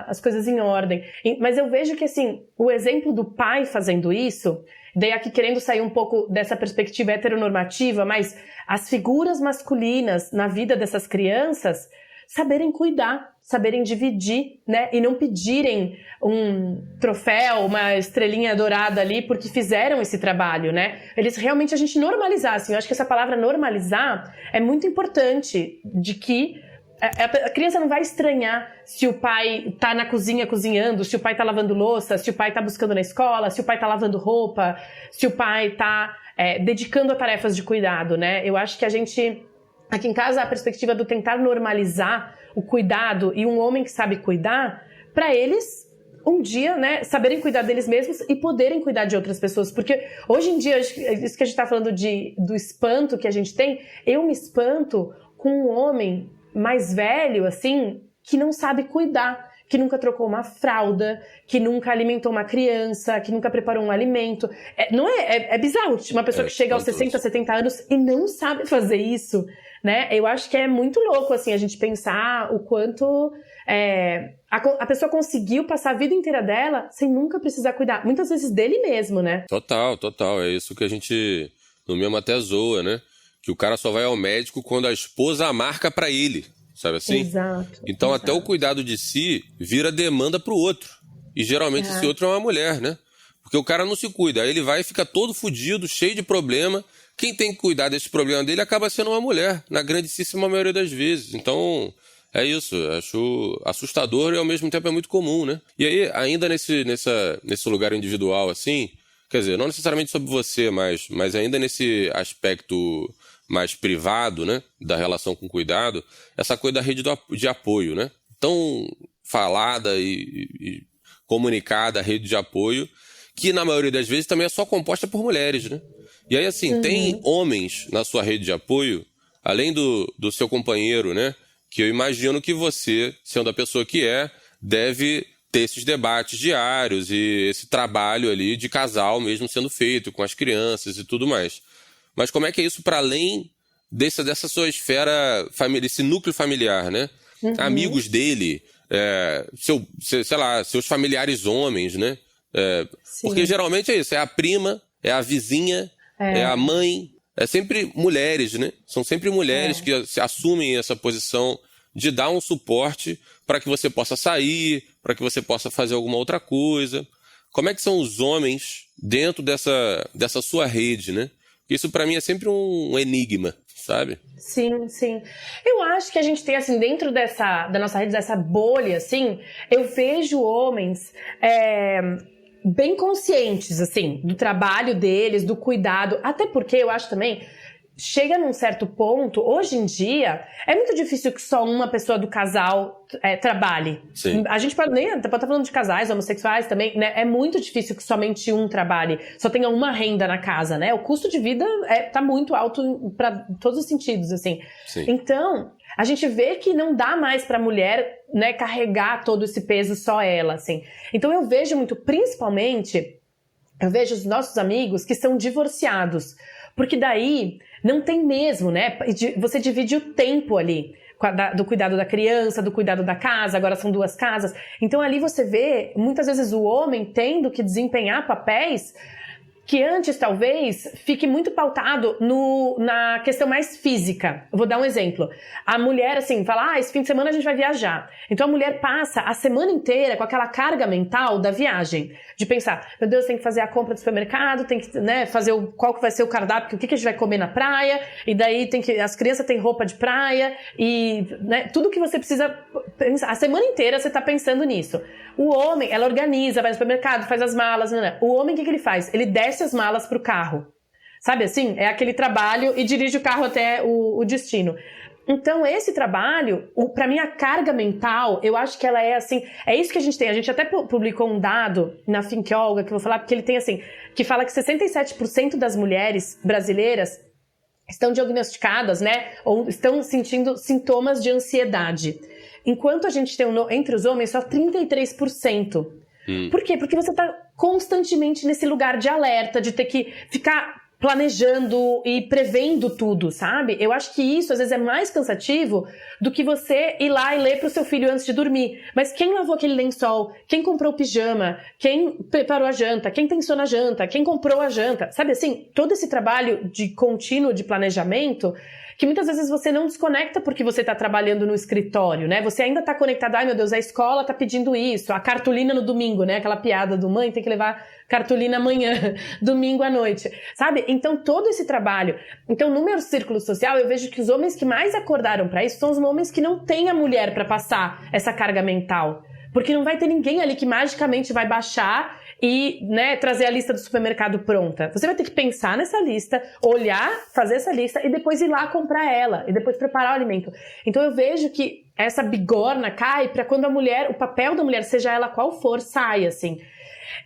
as coisas em ordem. Mas eu vejo que, assim, o exemplo do pai fazendo isso, daí aqui querendo sair um pouco dessa perspectiva heteronormativa, mas as figuras masculinas na vida dessas crianças saberem cuidar, saberem dividir, né? E não pedirem um troféu, uma estrelinha dourada ali porque fizeram esse trabalho, né? Eles realmente, a gente normalizar, assim, eu acho que essa palavra normalizar é muito importante, de que a criança não vai estranhar se o pai tá na cozinha cozinhando, se o pai tá lavando louça, se o pai tá buscando na escola, se o pai tá lavando roupa, se o pai tá dedicando a tarefas de cuidado, né? Eu acho que a gente, aqui em casa, a perspectiva do tentar normalizar o cuidado e um homem que sabe cuidar, para eles, um dia, né, saberem cuidar deles mesmos e poderem cuidar de outras pessoas. Porque hoje em dia, isso que a gente tá falando do espanto que a gente tem, eu me espanto com um homem mais velho, assim, que não sabe cuidar, que nunca trocou uma fralda, que nunca alimentou uma criança, que nunca preparou um alimento. É bizarro, uma pessoa que chega aos 60, 70 anos e não sabe fazer isso, né? Eu acho que é muito louco, assim, a gente pensar o quanto a pessoa conseguiu passar a vida inteira dela sem nunca precisar cuidar, muitas vezes dele mesmo, né? Total. É isso que a gente, no mesmo, até zoa, né? Que o cara só vai ao médico quando a esposa marca pra ele, sabe assim? Exato. Então até o cuidado de si vira demanda pro outro. E geralmente esse outro é uma mulher, né? Porque o cara não se cuida, aí ele vai e fica todo fudido, cheio de problema. Quem tem que cuidar desse problema dele acaba sendo uma mulher, na grandíssima maioria das vezes. Então, é isso, acho assustador e ao mesmo tempo é muito comum, né? E aí, ainda nesse lugar individual, assim, quer dizer, não necessariamente sobre você, mas ainda nesse aspecto mais privado, né, da relação com cuidado, essa coisa da rede de apoio, né? Tão falada e comunicada a rede de apoio, que na maioria das vezes também é só composta por mulheres, né? E aí, assim, tem homens na sua rede de apoio, além do seu companheiro, né? Que eu imagino que você, sendo a pessoa que deve ter esses debates diários e esse trabalho ali de casal mesmo sendo feito com as crianças e tudo mais. Mas como é que é isso para além dessa sua esfera, esse núcleo familiar, né? Amigos dele, sei lá, seus familiares homens, né? Porque geralmente é isso, é a prima, é a vizinha, é a mãe, é sempre mulheres, né? São sempre mulheres que se assumem essa posição de dar um suporte para que você possa sair, para que você possa fazer alguma outra coisa. Como é que são os homens dentro dessa sua rede, né? Isso para mim é sempre um enigma, sabe? Sim, sim. Eu acho que a gente tem, assim, dentro da nossa rede, dessa bolha, assim, eu vejo homens bem conscientes, assim, do trabalho deles, do cuidado, até porque eu acho também, chega num certo ponto, hoje em dia, é muito difícil que só uma pessoa do casal trabalhe. Sim. A gente pode estar falando de casais homossexuais também, né? É muito difícil que somente um trabalhe, só tenha uma renda na casa, né? O custo de vida tá muito alto para todos os sentidos, assim. Sim. Então, a gente vê que não dá mais para a mulher, né, carregar todo esse peso só ela, assim. Então eu vejo muito, principalmente, eu vejo os nossos amigos que são divorciados, porque daí não tem mesmo, né? Você divide o tempo ali do cuidado da criança, do cuidado da casa, agora são 2 casas. Então ali você vê, muitas vezes, o homem tendo que desempenhar papéis que antes talvez fique muito pautado na questão mais física. Eu vou dar um exemplo. A mulher assim fala, esse fim de semana a gente vai viajar. Então a mulher passa a semana inteira com aquela carga mental da viagem, de pensar, meu Deus, tem que fazer a compra do supermercado, tem que, né, fazer qual que vai ser o cardápio, o que a gente vai comer na praia, e daí as crianças têm roupa de praia, e né, tudo que você precisa pensar. A semana inteira você está pensando nisso. O homem, ela organiza, vai no supermercado, faz as malas, né? O homem, o que ele faz? Ele desce as malas pro carro. Sabe assim? É aquele trabalho e dirige o carro até o destino. Então, esse trabalho, pra mim, a carga mental, eu acho que ela é assim, é isso que a gente tem. A gente até publicou um dado na Think Olga, que eu vou falar, porque ele tem assim, que fala que 67% das mulheres brasileiras estão diagnosticadas, né? Ou estão sentindo sintomas de ansiedade. Enquanto a gente tem entre os homens só 33%. Por quê? Porque você está constantemente nesse lugar de alerta, de ter que ficar planejando e prevendo tudo, sabe? Eu acho que isso às vezes é mais cansativo do que você ir lá e ler pro seu filho antes de dormir. Mas quem lavou aquele lençol? Quem comprou o pijama? Quem preparou a janta? Quem pensou na janta? Quem comprou a janta? Sabe assim, todo esse trabalho de contínuo de planejamento que muitas vezes você não desconecta porque você está trabalhando no escritório, né? Você ainda está conectado, ai meu Deus, a escola está pedindo isso, a cartolina no domingo, né? Aquela piada do mãe tem que levar cartolina amanhã, domingo à noite, sabe? Então todo esse trabalho, então no meu círculo social eu vejo que os homens que mais acordaram para isso são os homens que não têm a mulher para passar essa carga mental, porque não vai ter ninguém ali que magicamente vai baixar e, né, trazer a lista do supermercado pronta. Você vai ter que pensar nessa lista, olhar, fazer essa lista e depois ir lá comprar ela e depois preparar o alimento. Então eu vejo que essa bigorna cai para quando o papel da mulher, seja ela qual for, sai, assim.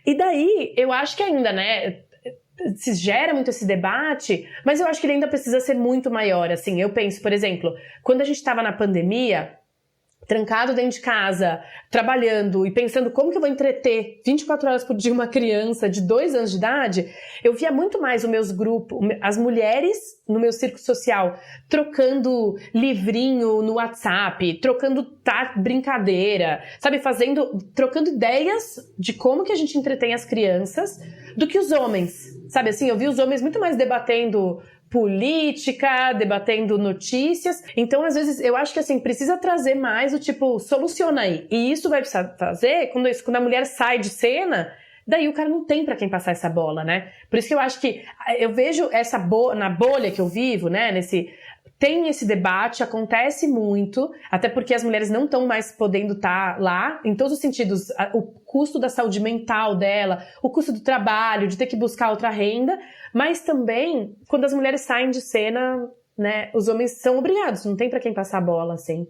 E daí, eu acho que ainda, né, se gera muito esse debate, mas eu acho que ele ainda precisa ser muito maior, assim. Eu penso, por exemplo, quando a gente estava na pandemia, trancado dentro de casa, trabalhando e pensando como que eu vou entreter 24 horas por dia uma criança de 2 anos de idade, eu via muito mais os meus grupos, as mulheres no meu círculo social, trocando livrinho no WhatsApp, trocando brincadeira, sabe, trocando ideias de como que a gente entretém as crianças do que os homens, sabe assim, eu vi os homens muito mais debatendo política, debatendo notícias. Então, às vezes, eu acho que assim, precisa trazer mais o tipo, soluciona aí. E isso vai precisar fazer quando a mulher sai de cena, daí o cara não tem pra quem passar essa bola, né? Por isso que eu acho que eu vejo na bolha que eu vivo, né, tem esse debate, acontece muito, até porque as mulheres não estão mais podendo estar lá, em todos os sentidos, o custo da saúde mental dela, o custo do trabalho, de ter que buscar outra renda, mas também, quando as mulheres saem de cena, né, os homens são obrigados, não tem pra quem passar a bola, assim.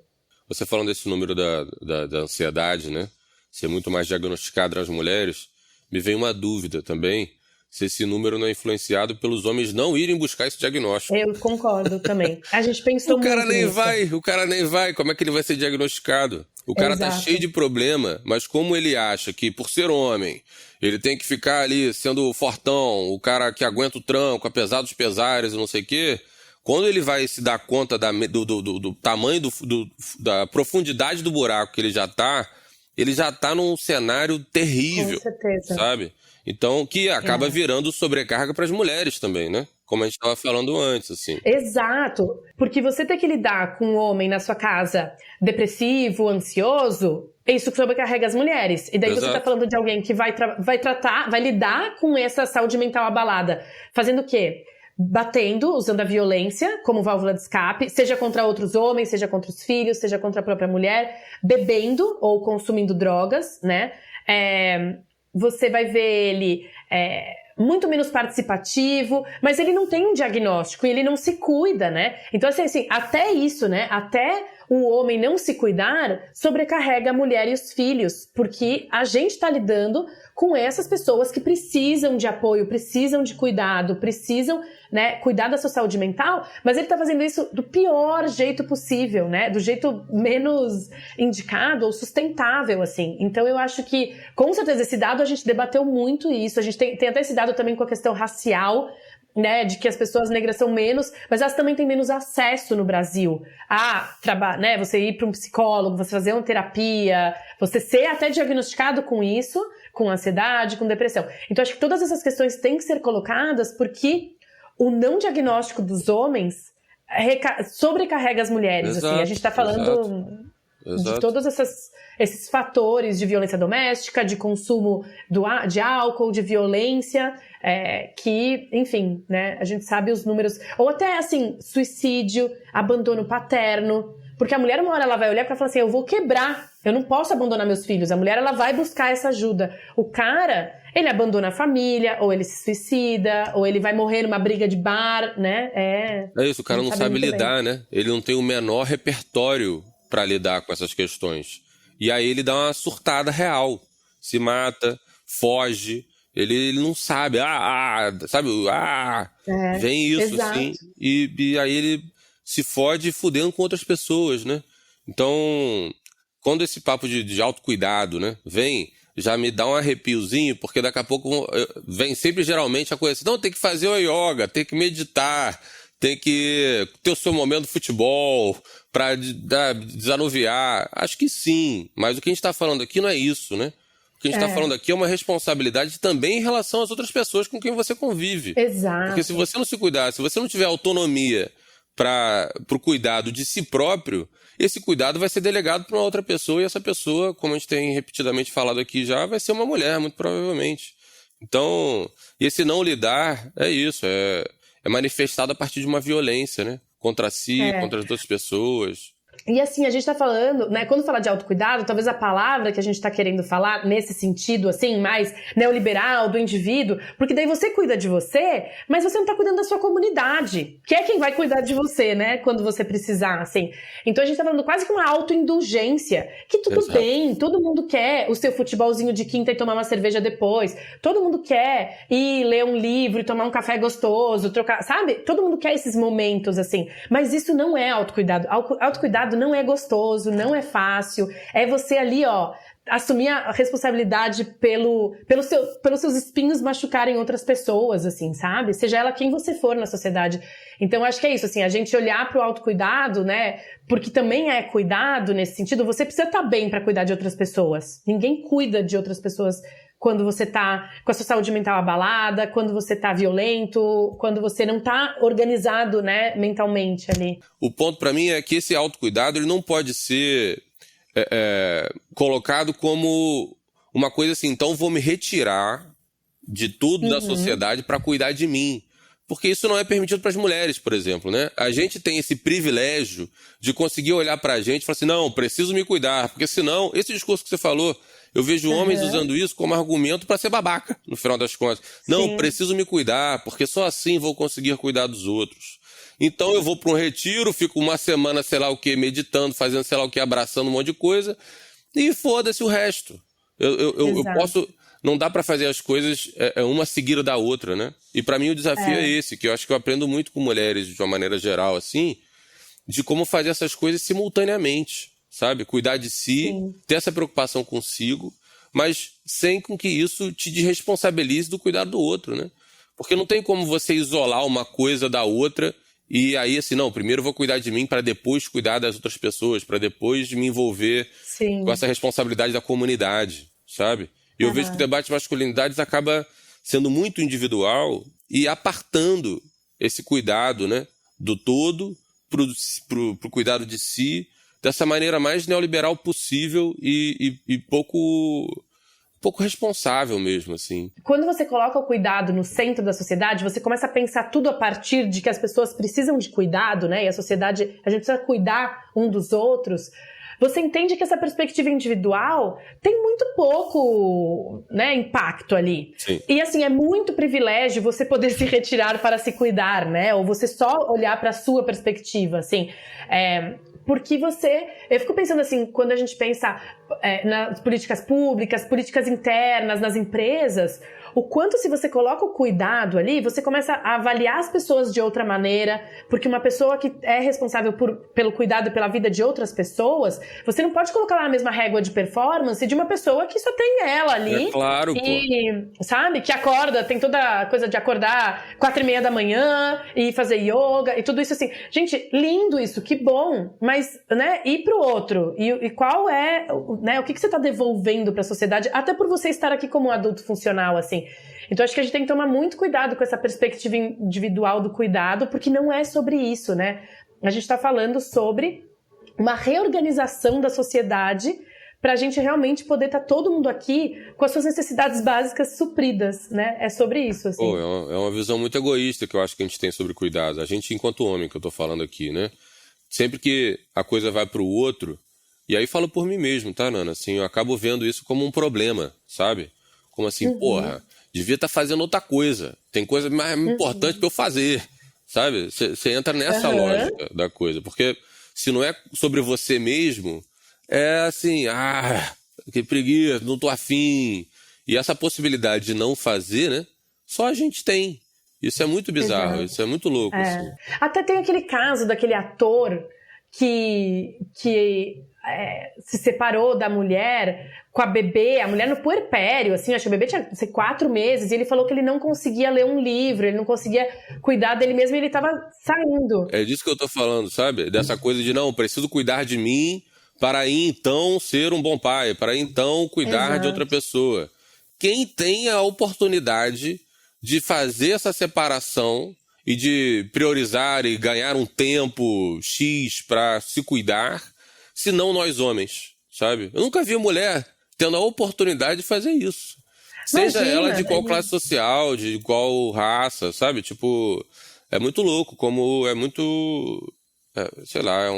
Você falando desse número da ansiedade, né, ser muito mais diagnosticado nas mulheres, me vem uma dúvida também, se esse número não é influenciado pelos homens não irem buscar esse diagnóstico. Eu concordo também. A gente pensou muito nisso. O cara nem vai. Como é que ele vai ser diagnosticado? O cara Exato. Tá cheio de problema, mas como ele acha que por ser homem, ele tem que ficar ali sendo fortão, o cara que aguenta o tranco, apesar dos pesares e não sei o quê, quando ele vai se dar conta do tamanho, da profundidade do buraco que ele já tá num cenário terrível. Com certeza. Sabe? Então, que acaba virando sobrecarga para as mulheres também, né? Como a gente estava falando antes, assim. Exato. Porque você ter que lidar com um homem na sua casa depressivo, ansioso, isso sobrecarrega as mulheres. E daí Exato. Você tá falando de alguém que vai lidar com essa saúde mental abalada. Fazendo o quê? Batendo, usando a violência como válvula de escape, seja contra outros homens, seja contra os filhos, seja contra a própria mulher, bebendo ou consumindo drogas, né? Você vai ver ele muito menos participativo, mas ele não tem um diagnóstico e ele não se cuida, né? Então, assim, até isso, né? Até o homem não se cuidar sobrecarrega a mulher e os filhos, porque a gente tá lidando com essas pessoas que precisam de apoio, precisam de cuidado, precisam, né, cuidar da sua saúde mental, mas ele tá fazendo isso do pior jeito possível, né, do jeito menos indicado ou sustentável, assim. Então eu acho que, com certeza, esse dado a gente debateu muito isso, a gente tem até esse dado também com a questão racial, né, de que as pessoas negras são menos, mas elas também têm menos acesso no Brasil a né, você ir para um psicólogo, você fazer uma terapia, você ser até diagnosticado com isso, com ansiedade, com depressão. Então, acho que todas essas questões têm que ser colocadas porque o não diagnóstico dos homens sobrecarrega as mulheres. Exato, assim. A gente está falando de todos esses fatores de violência doméstica, de consumo de álcool, de violência, que, enfim, né, a gente sabe os números. Ou até, assim, suicídio, abandono paterno. Porque a mulher, uma hora, ela vai olhar e falar assim, eu vou quebrar, eu não posso abandonar meus filhos. A mulher, ela vai buscar essa ajuda. O cara, ele abandona a família, ou ele se suicida, ou ele vai morrer numa briga de bar, né? É isso, o cara não sabe lidar, né? Ele não tem o menor repertório para lidar com essas questões. E aí ele dá uma surtada real. Se mata, foge, ele não sabe. Vem isso, exato. assim. E aí ele se fode fudendo com outras pessoas, né? Então, quando esse papo de autocuidado, né, vem, já me dá um arrepiozinho, porque daqui a pouco vem sempre geralmente a coisa assim, não, tem que fazer o yoga, tem que meditar, tem que ter o seu momento de futebol para desanuviar. Acho que sim, mas o que a gente está falando aqui não é isso, né? O que a gente está falando aqui é uma responsabilidade também em relação às outras pessoas com quem você convive. Exato. Porque se você não se cuidar, se você não tiver autonomia para o cuidado de si próprio, esse cuidado vai ser delegado para uma outra pessoa, e essa pessoa, como a gente tem repetidamente falado aqui já, vai ser uma mulher, muito provavelmente. Então, esse não lidar é isso, é manifestado a partir de uma violência, né? Contra si, contra as outras pessoas. E assim, a gente tá falando, né, quando fala de autocuidado, talvez a palavra que a gente tá querendo falar nesse sentido, assim, mais neoliberal, do indivíduo, porque daí você cuida de você, mas você não tá cuidando da sua comunidade, que é quem vai cuidar de você, né, quando você precisar, assim. Então a gente tá falando quase que uma autoindulgência, que tudo bem, todo mundo quer o seu futebolzinho de quinta e tomar uma cerveja depois, todo mundo quer ir ler um livro e tomar um café gostoso, trocar, sabe? Todo mundo quer esses momentos, assim, mas isso não é autocuidado. Autocuidado não é gostoso, não é fácil, é você ali, ó, assumir a responsabilidade pelos seus espinhos machucarem outras pessoas, assim, sabe? Seja ela quem você for na sociedade. Então, acho que é isso, assim, a gente olhar pro autocuidado, né, porque também é cuidado nesse sentido, você precisa estar bem para cuidar de outras pessoas. Ninguém cuida de outras pessoas quando você tá com a sua saúde mental abalada, quando você tá violento, quando você não tá organizado, né, mentalmente ali. O ponto para mim é que esse autocuidado ele não pode ser colocado como uma coisa assim, então vou me retirar de tudo da sociedade para cuidar de mim. Porque isso não é permitido para as mulheres, por exemplo, né? A gente tem esse privilégio de conseguir olhar para a gente e falar assim, não, preciso me cuidar, porque senão, esse discurso que você falou, eu vejo homens usando isso como argumento para ser babaca, no final das contas. Não, Sim. preciso me cuidar, porque só assim vou conseguir cuidar dos outros. Então eu vou para um retiro, fico uma semana, sei lá o que, meditando, fazendo sei lá o que, abraçando um monte de coisa, e foda-se o resto. Eu posso... Não dá para fazer as coisas uma seguida da outra, né? E para mim o desafio é esse, que eu acho que eu aprendo muito com mulheres, de uma maneira geral, assim, de como fazer essas coisas simultaneamente, sabe? Cuidar de si, ter essa preocupação consigo, mas sem com que isso te desresponsabilize do cuidado do outro, né? Porque não tem como você isolar uma coisa da outra e aí, assim, não, primeiro eu vou cuidar de mim para depois cuidar das outras pessoas, para depois me envolver com essa responsabilidade da comunidade, sabe? E eu vejo que o debate de masculinidades acaba sendo muito individual e apartando esse cuidado, né, do todo pro cuidado de si, dessa maneira mais neoliberal possível e pouco responsável mesmo, assim. Quando você coloca o cuidado no centro da sociedade, você começa a pensar tudo a partir de que as pessoas precisam de cuidado, né, e a sociedade, a gente precisa cuidar um dos outros. Você entende que essa perspectiva individual tem muito pouco, né, impacto ali. Sim. E assim, é muito privilégio você poder se retirar para se cuidar, né? Ou você só olhar para a sua perspectiva, assim. Porque eu fico pensando assim, quando a gente pensa nas políticas públicas, políticas internas, nas empresas, o quanto se você coloca o cuidado ali, você começa a avaliar as pessoas de outra maneira, porque uma pessoa que é responsável pelo cuidado e pela vida de outras pessoas, você não pode colocar lá na mesma régua de performance de uma pessoa que só tem ela ali. É claro, sabe? Que acorda, tem toda a coisa de acordar 4:30 da manhã e fazer yoga e tudo isso assim. Gente, lindo isso, que bom, mas, né, ir pro outro. E qual é, né, o que você tá devolvendo pra sociedade, até por você estar aqui como um adulto funcional, assim. Então acho que a gente tem que tomar muito cuidado com essa perspectiva individual do cuidado, porque não é sobre isso, né? A gente tá falando sobre uma reorganização da sociedade pra gente realmente poder estar todo mundo aqui com as suas necessidades básicas supridas, né? É sobre isso, assim. Pô, é uma visão muito egoísta que eu acho que a gente tem sobre cuidado. A gente, enquanto homem, que eu tô falando aqui, né? Sempre que a coisa vai pro outro, e aí falo por mim mesmo, tá, Nana? Assim, eu acabo vendo isso como um problema, sabe? Como assim, porra, devia estar fazendo outra coisa. Tem coisa mais importante pra eu fazer, sabe? Você entra nessa lógica da coisa. Porque se não é sobre você mesmo, é assim, que preguiça, não tô afim. E essa possibilidade de não fazer, né? Só a gente tem. Isso é muito bizarro, isso é muito louco. Assim. Até tem aquele caso daquele ator que se separou da mulher com a bebê, a mulher no puerpério, assim, acho que a bebê tinha 4 meses, e ele falou que ele não conseguia ler um livro, ele não conseguia cuidar dele mesmo, e ele tava saindo. É disso que eu tô falando, sabe? Dessa coisa de, não, preciso cuidar de mim para aí então ser um bom pai, para aí então cuidar de outra pessoa. Quem tem a oportunidade de fazer essa separação e de priorizar e ganhar um tempo X para se cuidar, se não nós homens, sabe? Eu nunca vi mulher tendo a oportunidade de fazer isso. Seja ela de qual classe social, de qual raça, sabe? Tipo, é muito louco, como é muito... sei lá, é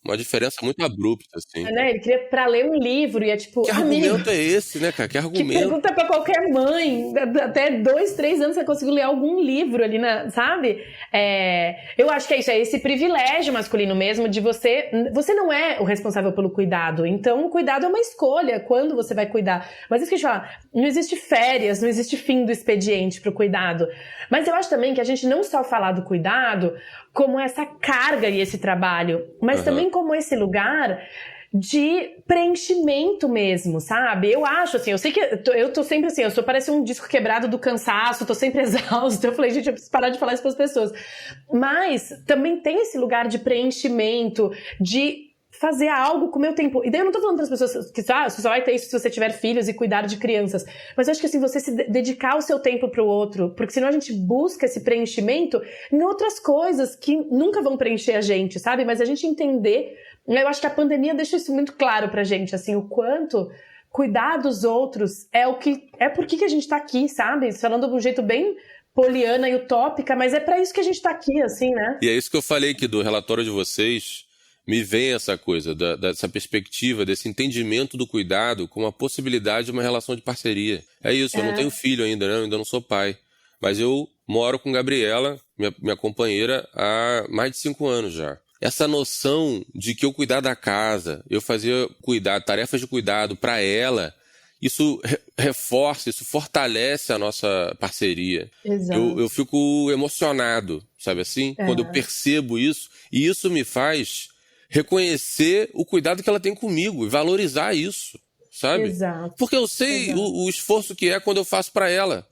uma diferença muito abrupta, assim. Ele queria pra ler um livro e é tipo... Que argumento é esse, né, cara? Que argumento? Que pergunta pra qualquer mãe. Até 2, 3 anos você conseguiu ler algum livro ali, sabe? Eu acho que é isso, é esse privilégio masculino mesmo de você... Você não é o responsável pelo cuidado, então o cuidado é uma escolha, quando você vai cuidar. Mas isso que eu falo, não existe férias, não existe fim do expediente pro cuidado. Mas eu acho também que a gente não só falar do cuidado como essa carga e esse trabalho, mas também como esse lugar de preenchimento mesmo, sabe? Eu acho, assim, eu sei que eu tô sempre assim, parece um disco quebrado do cansaço, tô sempre exausto. Eu falei, gente, eu preciso parar de falar isso pras pessoas. Mas também tem esse lugar de preenchimento, de fazer algo com o meu tempo. E daí eu não tô falando para as pessoas que você só vai ter isso se você tiver filhos e cuidar de crianças. Mas eu acho que assim, você se dedicar o seu tempo pro outro, porque senão a gente busca esse preenchimento em outras coisas que nunca vão preencher a gente, sabe? Mas a gente entender, eu acho que a pandemia deixa isso muito claro pra gente, assim, o quanto cuidar dos outros é por que a gente tá aqui, sabe? Falando de um jeito bem poliana e utópica, mas é pra isso que a gente tá aqui, assim, né? E é isso que eu falei aqui do relatório de vocês. Me vem essa coisa, dessa perspectiva, desse entendimento do cuidado como a possibilidade de uma relação de parceria. É isso, eu não tenho filho ainda, né? Eu ainda não sou pai. Mas eu moro com Gabriela, minha companheira, há mais de 5 anos já. Essa noção de que eu cuidar da casa, eu fazia tarefas de cuidado para ela, isso reforça, isso fortalece a nossa parceria. Exato. Eu fico emocionado, sabe assim? Quando eu percebo isso, e isso me faz reconhecer o cuidado que ela tem comigo e valorizar isso, sabe? Exato. Porque eu sei o esforço que é quando eu faço para ela,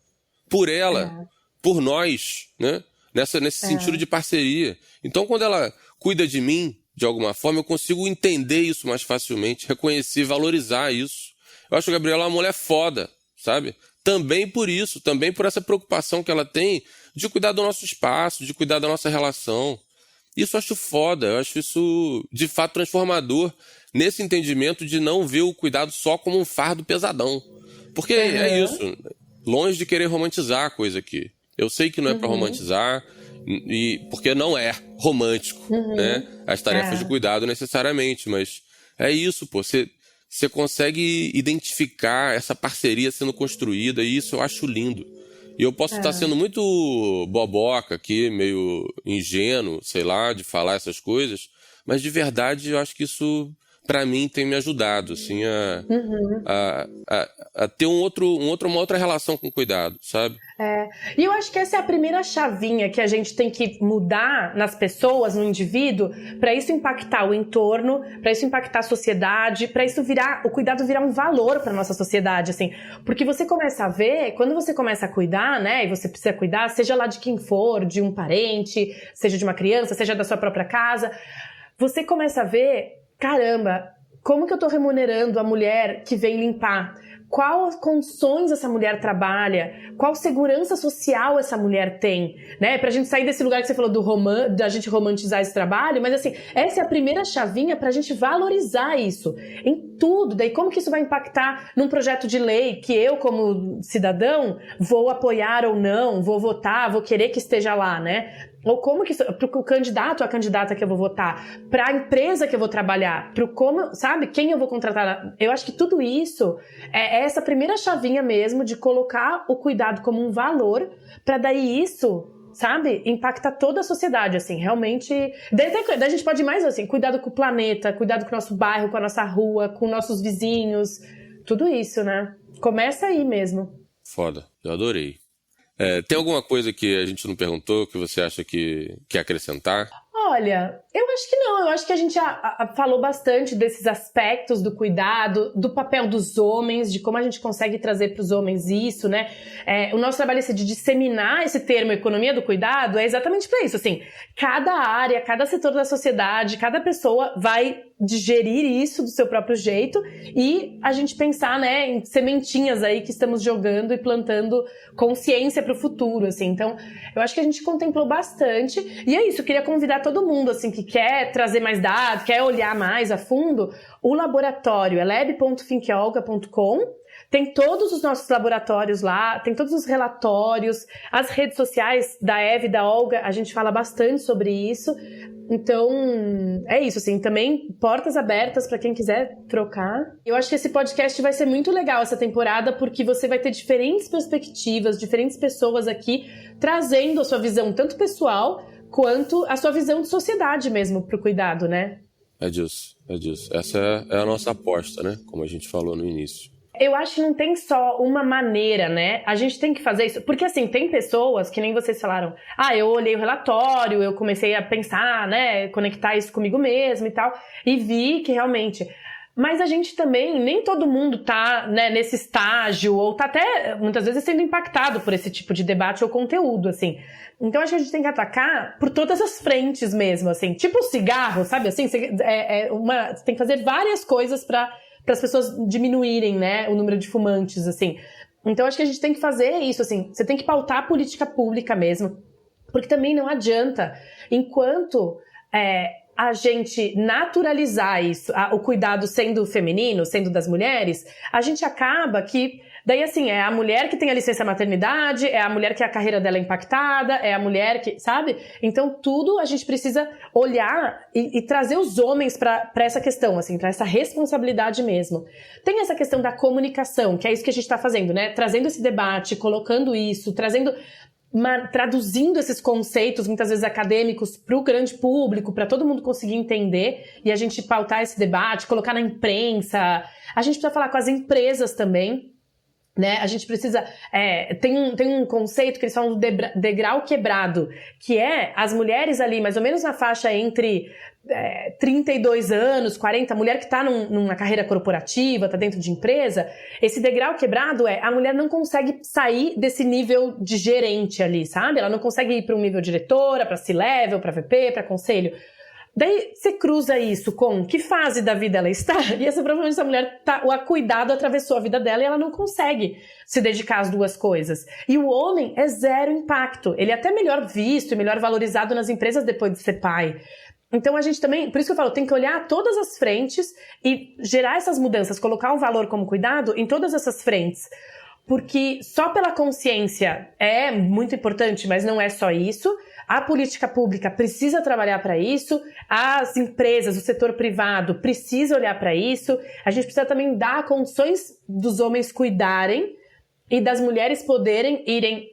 por ela, por nós, né? Nesse sentido de parceria. Então, quando ela cuida de mim, de alguma forma, eu consigo entender isso mais facilmente, reconhecer, valorizar isso. Eu acho que a Gabriela é uma mulher foda, sabe? Também por isso, também por essa preocupação que ela tem de cuidar do nosso espaço, de cuidar da nossa relação. Isso eu acho foda, eu acho isso de fato transformador nesse entendimento de não ver o cuidado só como um fardo pesadão. Porque é isso, longe de querer romantizar a coisa aqui. Eu sei que não é pra romantizar, porque não é romântico, né? As tarefas de cuidado necessariamente, mas é isso, pô, você consegue identificar essa parceria sendo construída e isso eu acho lindo. E eu posso estar sendo muito boboca aqui, meio ingênuo, sei lá, de falar essas coisas, mas de verdade eu acho que isso para mim, tem me ajudado, assim, a ter uma outra relação com o cuidado, sabe? E eu acho que essa é a primeira chavinha que a gente tem que mudar nas pessoas, no indivíduo, para isso impactar o entorno, para isso impactar a sociedade, para isso o cuidado virar um valor para nossa sociedade, assim. Porque você começa a ver, quando você começa a cuidar, né, e você precisa cuidar, seja lá de quem for, de um parente, seja de uma criança, seja da sua própria casa, você começa a ver, caramba, como que eu tô remunerando a mulher que vem limpar? Quais condições essa mulher trabalha, qual segurança social essa mulher tem, né? Pra gente sair desse lugar que você falou da gente romantizar esse trabalho, mas assim, essa é a primeira chavinha pra gente valorizar isso em tudo. Daí como que isso vai impactar num projeto de lei que eu, como cidadão, vou apoiar ou não, vou votar, vou querer que esteja lá, né? Ou como que isso, pro candidato ou a candidata que eu vou votar, pra empresa que eu vou trabalhar, pro como, sabe, quem eu vou contratar. Eu acho que tudo isso é essa primeira chavinha mesmo de colocar o cuidado como um valor, pra daí isso, sabe, impactar toda a sociedade, assim, realmente. Daí a gente pode ir mais assim, cuidado com o planeta, cuidado com o nosso bairro, com a nossa rua, com nossos vizinhos, tudo isso, né? Começa aí mesmo. Foda, eu adorei. Tem alguma coisa que a gente não perguntou que você acha que quer acrescentar? Olha, eu acho que não. Eu acho que a gente falou bastante desses aspectos do cuidado, do papel dos homens, de como a gente consegue trazer para os homens isso, né? O nosso trabalho de disseminar esse termo economia do cuidado é exatamente para isso. Assim, cada área, cada setor da sociedade, cada pessoa vai digerir isso do seu próprio jeito e a gente pensar, né, em sementinhas aí que estamos jogando e plantando consciência para o futuro, assim. Então, eu acho que a gente contemplou bastante e é isso, eu queria convidar todo mundo, assim, que quer trazer mais dados, quer olhar mais a fundo, o laboratório é lab.finkeolga.com. Tem todos os nossos laboratórios lá, tem todos os relatórios, as redes sociais da Eve e da Olga, a gente fala bastante sobre isso. Então, é isso, assim, também portas abertas para quem quiser trocar. Eu acho que esse podcast vai ser muito legal essa temporada, porque você vai ter diferentes perspectivas, diferentes pessoas aqui, trazendo a sua visão tanto pessoal, quanto a sua visão de sociedade mesmo pro cuidado, né? É disso. Essa é a nossa aposta, né? Como a gente falou no início. Eu acho que não tem só uma maneira, né? A gente tem que fazer isso. Porque, assim, tem pessoas que nem vocês falaram. Eu olhei o relatório, eu comecei a pensar, né? Conectar isso comigo mesmo e tal. E vi que realmente... Mas a gente também, nem todo mundo tá, né, nesse estágio, ou tá até, muitas vezes, sendo impactado por esse tipo de debate ou conteúdo, assim. Então, acho que a gente tem que atacar por todas as frentes mesmo, assim. Tipo o cigarro, sabe? Assim, você tem que fazer várias coisas para as pessoas diminuírem, né, o número de fumantes, assim. Então, acho que a gente tem que fazer isso, assim. Você tem que pautar a política pública mesmo. Porque também não adianta, enquanto a gente naturalizar isso, o cuidado sendo feminino, sendo das mulheres, a gente acaba que... Daí, assim, é a mulher que tem a licença maternidade, é a mulher que a carreira dela é impactada, é a mulher que... Sabe? Então, tudo a gente precisa olhar e trazer os homens para essa questão, assim, para essa responsabilidade mesmo. Tem essa questão da comunicação, que é isso que a gente está fazendo, né? Trazendo esse debate, colocando isso, traduzindo esses conceitos, muitas vezes acadêmicos, para o grande público, para todo mundo conseguir entender e a gente pautar esse debate, colocar na imprensa. A gente precisa falar com as empresas também, né? A gente precisa... tem um conceito que eles falam do degrau quebrado, que é as mulheres ali, mais ou menos na faixa entre 32 anos, 40, mulher que está numa carreira corporativa, está dentro de empresa, esse degrau quebrado a mulher não consegue sair desse nível de gerente ali, sabe? Ela não consegue ir para um nível diretora, para C-level, para VP, para conselho. Daí você cruza isso com que fase da vida ela está, e provavelmente essa mulher o cuidado atravessou a vida dela e ela não consegue se dedicar às duas coisas. E o homem é zero impacto. Ele é até melhor visto e melhor valorizado nas empresas depois de ser pai. Então a gente também, por isso que eu falo, tem que olhar todas as frentes e gerar essas mudanças, colocar um valor como cuidado em todas essas frentes. Porque só pela consciência é muito importante, mas não é só isso. A política pública precisa trabalhar para isso, as empresas, o setor privado precisa olhar para isso, a gente precisa também dar condições dos homens cuidarem e das mulheres poderem irem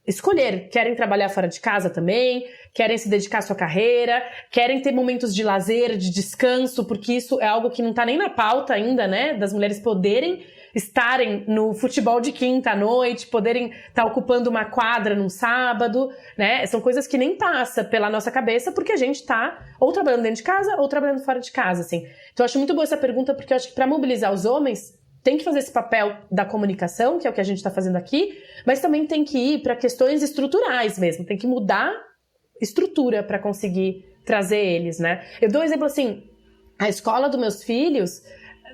escolher. Querem trabalhar fora de casa também, querem se dedicar à sua carreira, querem ter momentos de lazer, de descanso, porque isso é algo que não tá nem na pauta ainda, né? Das mulheres poderem estarem no futebol de quinta à noite, poderem estar ocupando uma quadra num sábado, né? São coisas que nem passa pela nossa cabeça, porque a gente tá ou trabalhando dentro de casa ou trabalhando fora de casa, assim. Então eu acho muito boa essa pergunta, porque eu acho que para mobilizar os homens, tem que fazer esse papel da comunicação, que é o que a gente está fazendo aqui, mas também tem que ir para questões estruturais mesmo, tem que mudar estrutura para conseguir trazer eles, né? Eu dou um exemplo assim, a escola dos meus filhos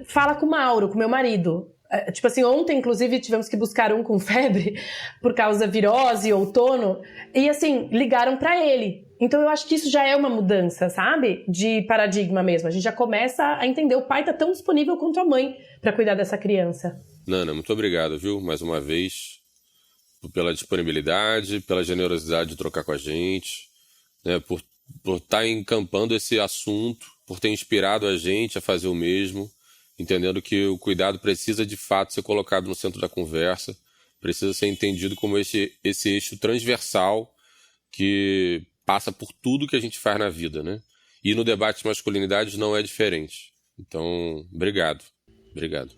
fala com o Mauro, com meu marido. Tipo assim, ontem, inclusive, tivemos que buscar um com febre por causa da virose, outono, e assim, ligaram para ele. Então eu acho que isso já é uma mudança, sabe? De paradigma mesmo. A gente já começa a entender, o pai tá tão disponível quanto a mãe para cuidar dessa criança. Nana, muito obrigado, viu? Mais uma vez, pela disponibilidade, pela generosidade de trocar com a gente, né? Por estar encampando esse assunto, por ter inspirado a gente a fazer o mesmo, entendendo que o cuidado precisa de fato ser colocado no centro da conversa, precisa ser entendido como esse eixo transversal que passa por tudo que a gente faz na vida, né? E no debate de masculinidades não é diferente. Então, obrigado. Obrigada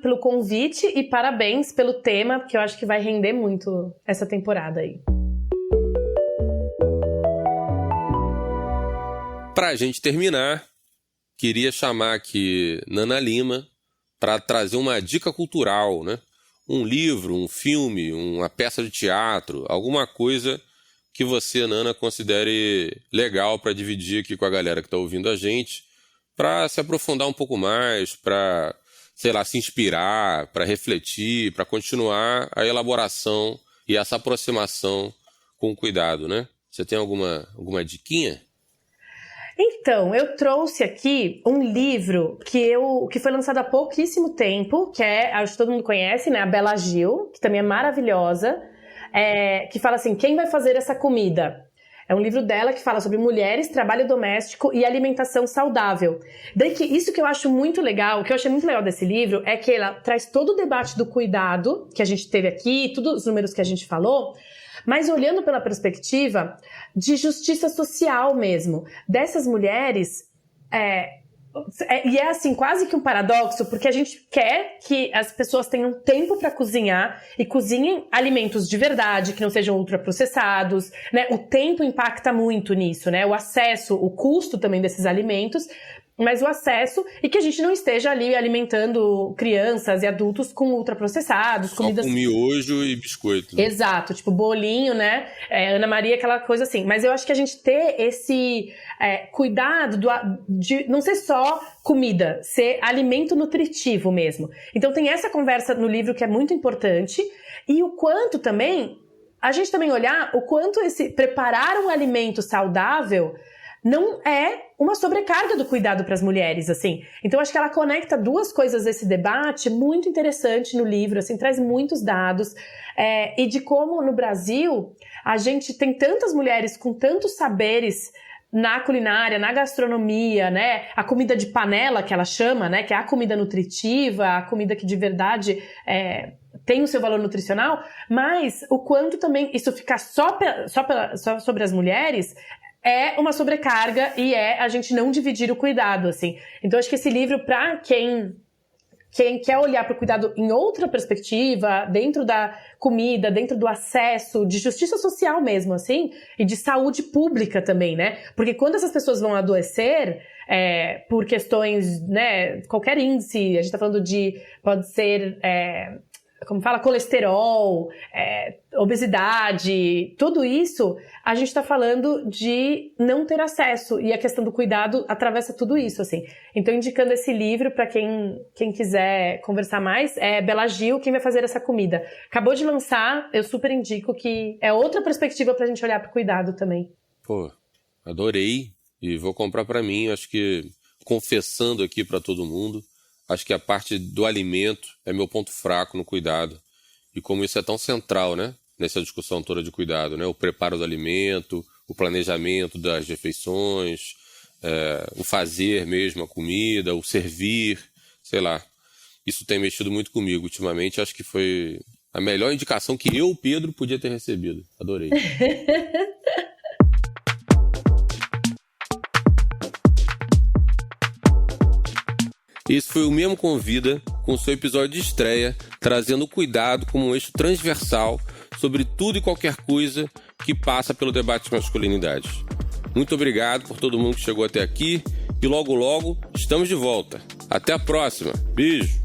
pelo convite e parabéns pelo tema, porque eu acho que vai render muito essa temporada aí. Pra gente terminar, queria chamar aqui Nana Lima para trazer uma dica cultural, né? Um livro, um filme, uma peça de teatro, alguma coisa que você, Nana, considere legal para dividir aqui com a galera que está ouvindo a gente, para se aprofundar um pouco mais, para, sei lá, se inspirar, para refletir, para continuar a elaboração e essa aproximação com o cuidado, né? Você tem alguma diquinha? Então, eu trouxe aqui um livro que foi lançado há pouquíssimo tempo, que acho que todo mundo conhece, né? A Bela Gil, que também é maravilhosa, que fala assim, quem vai fazer essa comida? É um livro dela que fala sobre mulheres, trabalho doméstico e alimentação saudável. Daí que isso que eu acho muito legal, o que eu achei muito legal desse livro é que ela traz todo o debate do cuidado que a gente teve aqui, todos os números que a gente falou, mas olhando pela perspectiva de justiça social mesmo, dessas mulheres, e é assim, quase que um paradoxo, porque a gente quer que as pessoas tenham tempo para cozinhar e cozinhem alimentos de verdade, que não sejam ultraprocessados, né? O tempo impacta muito nisso, né? O acesso, o custo também desses alimentos, mas o acesso, e que a gente não esteja ali alimentando crianças e adultos com ultraprocessados, só comidas... com miojo e biscoito. Né? Exato, tipo bolinho, né? Ana Maria, aquela coisa assim. Mas eu acho que a gente ter esse cuidado de não ser só comida, ser alimento nutritivo mesmo. Então tem essa conversa no livro que é muito importante, e o quanto também, a gente também olhar o quanto preparar um alimento saudável não é uma sobrecarga do cuidado para as mulheres, assim. Então, acho que ela conecta duas coisas desse debate muito interessante no livro, assim, traz muitos dados, e de como no Brasil a gente tem tantas mulheres com tantos saberes na culinária, na gastronomia, né? A comida de panela, que ela chama, né? Que é a comida nutritiva, a comida que de verdade tem o seu valor nutricional, mas o quanto também isso ficar só sobre as mulheres é uma sobrecarga e a gente não dividir o cuidado, assim. Então, acho que esse livro, para quem quer olhar para o cuidado em outra perspectiva, dentro da comida, dentro do acesso, de justiça social mesmo, assim, e de saúde pública também, né? Porque quando essas pessoas vão adoecer, por questões, né, qualquer índice, a gente tá falando pode ser... como fala, colesterol, obesidade, tudo isso, a gente está falando de não ter acesso, e a questão do cuidado atravessa tudo isso, assim. Então, indicando esse livro para quem quiser conversar mais, é Bela Gil, Quem Vai Fazer Essa Comida. Acabou de lançar, eu super indico, que é outra perspectiva para a gente olhar para o cuidado também. Pô, adorei, e vou comprar para mim, acho que, confessando aqui para todo mundo, acho que a parte do alimento é meu ponto fraco no cuidado. E como isso é tão central, né? Nessa discussão toda de cuidado, né? O preparo do alimento, o planejamento das refeições, o fazer mesmo a comida, o servir, sei lá. Isso tem mexido muito comigo ultimamente. Acho que foi A melhor indicação que eu, Pedro, podia ter recebido. Adorei. Esse foi o Mesmo Convida, com seu episódio de estreia, trazendo cuidado como um eixo transversal sobre tudo e qualquer coisa que passa pelo debate de masculinidades. Muito obrigado por todo mundo que chegou até aqui e logo, logo estamos de volta. Até a próxima. Beijo!